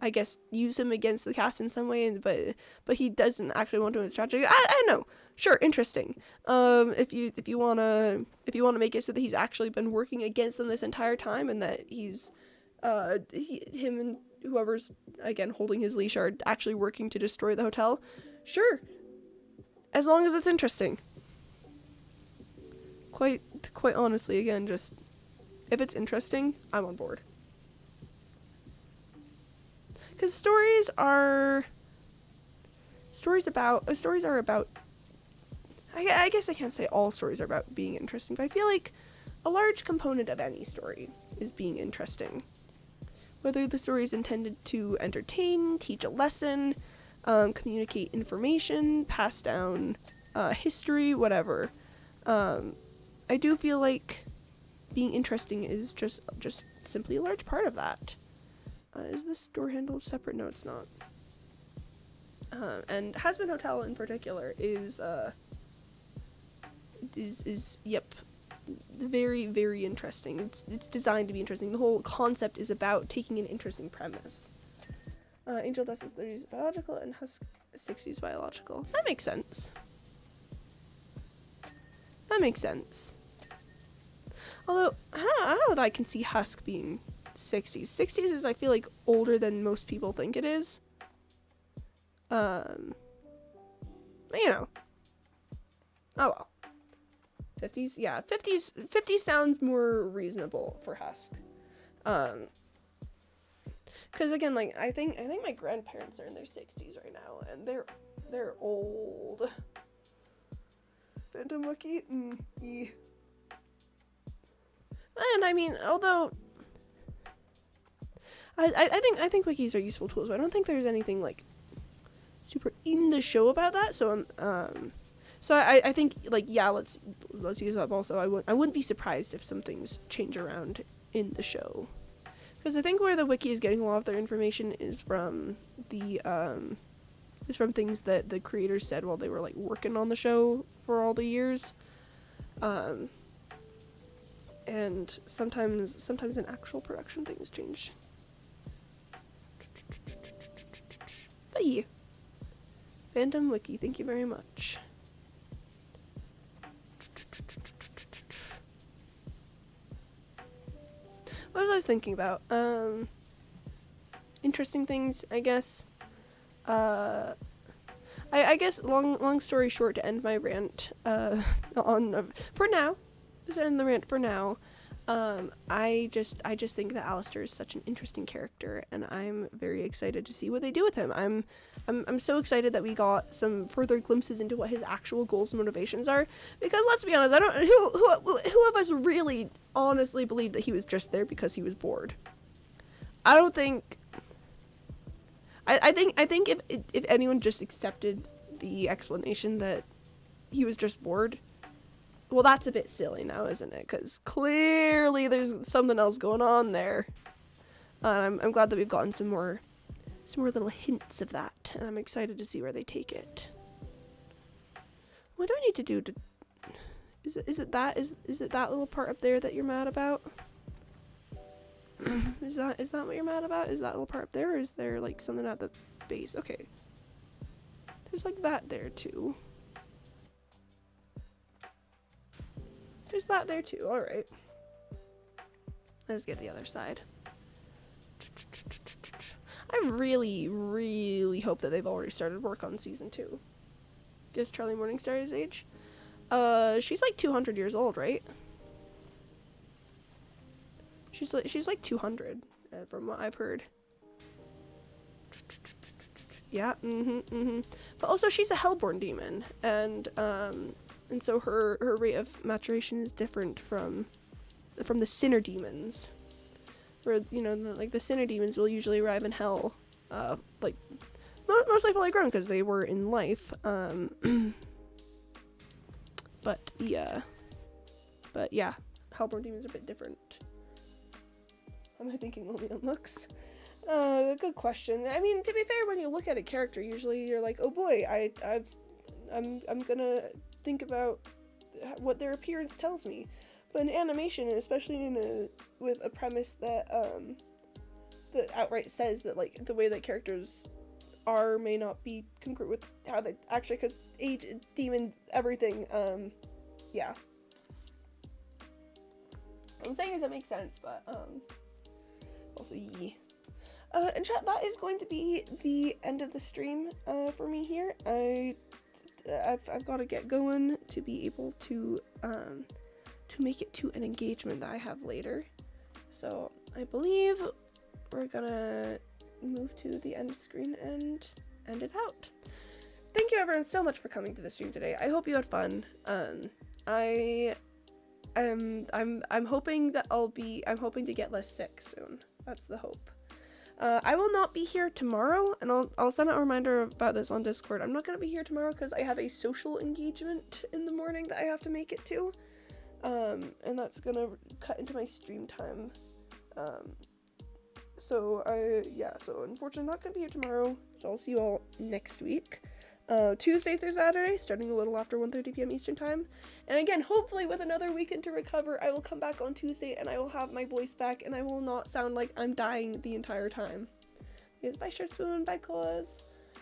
I guess, use him against the cast in some way, but he doesn't actually want to in strategy. I don't know. Sure, interesting. If you wanna make it so that he's actually been working against them this entire time, and that he's him and whoever's again holding his leash are actually working to destroy the hotel, sure, as long as it's interesting. Quite honestly, again, just if it's interesting, I'm on board. Because stories are about, I guess I can't say all stories are about being interesting, but I feel like a large component of any story is being interesting. Whether the story is intended to entertain, teach a lesson, communicate information, pass down history, whatever. I do feel like being interesting is just simply a large part of that. Is this door handle separate? No, it's not. And Hasbin Hotel in particular is yep, very, very interesting. It's designed to be interesting. The whole concept is about taking an interesting premise. Angel Dust is 30s biological and Husk 60s biological. That makes sense. Although, I don't know that I can see Husk being 60s. 60s is, I feel like, older than most people think it is. You know. Oh well. 50s? Yeah, 50s sounds more reasonable for Husk. Cause again, like, I think my grandparents are in their 60s right now, and they're old. Phantom Wookie? And I mean, although, I think wikis are useful tools, but I don't think there's anything like super in the show about that. So so I think like yeah, let's use that. Also, I wouldn't be surprised if some things change around in the show, because I think where the wiki is getting a lot of their information is from the things that the creators said while they were like working on the show for all the years. And sometimes in actual production things change. But yeah. Fandom Wiki, thank you very much. What was I thinking about? Interesting things, I guess. I guess long story short, to end my rant, for now, to end the rant for now, I just think that Alistair is such an interesting character, and I'm very excited to see what they do with him. I'm so excited that we got some further glimpses into what his actual goals and motivations are, because let's be honest, I don't who of us really honestly believed that he was just there because he was bored. I don't think. I think if anyone just accepted the explanation that he was just bored, well, that's a bit silly now, isn't it? Because clearly there's something else going on there. I'm glad that we've gotten some more little hints of that, and I'm excited to see where they take it. What do I need to do to? Is it that little part up there that you're mad about? Is that what you're mad about? Is that little part up there, or is there like something at the base? Okay. There's like that there too. There's that there too. Alright. Let's get the other side. I really, really hope that they've already started work on season 2. Guess Charlie Morningstar is age? She's like 200 years old, right? She's like 200, from what I've heard. Yeah, But also she's a Hellborn demon, and so her rate of maturation is different from the Sinner demons. Where, you know, like the Sinner demons will usually arrive in Hell, like mostly fully grown because they were in life. But yeah, Hellborn demons are a bit different. Am I thinking only on looks? Good question. I mean, to be fair, when you look at a character, usually you're like, oh boy, I'm gonna think about what their appearance tells me. But in animation, and especially with a premise that outright says that like the way that characters are may not be congruent with how they actually, because age, demon, everything. Yeah. What I'm saying is it makes sense, but also yeah. And chat, that is going to be the end of the stream for me here. I've got to get going to be able to make it to an engagement that I have later. So I believe we're gonna move to the end screen and end it out. Thank you everyone so much for coming to the stream today. I hope you had fun. I'm hoping to get less sick soon. That's the hope. I will not be here tomorrow, and I'll send out a reminder about this on Discord. I'm not gonna be here tomorrow because I have a social engagement in the morning that I have to make it to. And that's gonna cut into my stream time. So unfortunately I'm not gonna be here tomorrow, so I'll see you all next week. Tuesday through Saturday, starting a little after 1:30 p.m. Eastern time. And again, hopefully with another weekend to recover, I will come back on Tuesday and I will have my voice back and I will not sound like I'm dying the entire time. Yes, bye Shirt Spoon, bye Cause.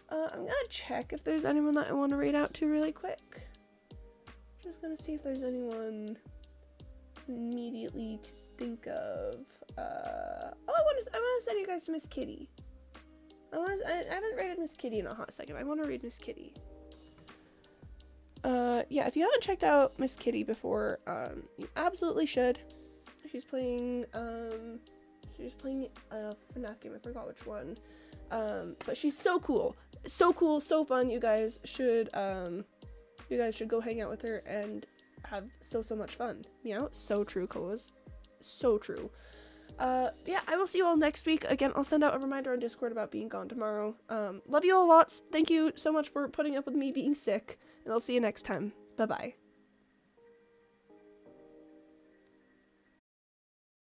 I'm gonna check if there's anyone that I want to raid out to really quick. Just gonna see if there's anyone immediately to think of. I want to send you guys to Miss Kitty. I haven't rated Miss Kitty in a hot second. I want to read Miss Kitty. Yeah, if you haven't checked out Miss Kitty before, you absolutely should. She's playing a FNAF game. I forgot which one. But she's so cool, so fun. You guys should go hang out with her and have so much fun. Meow. So true, Colas. So true. Yeah, I will see you all next week. Again, I'll send out a reminder on Discord about being gone tomorrow. Love you all lots. Thank you so much for putting up with me being sick, and I'll see you next time. Bye-bye.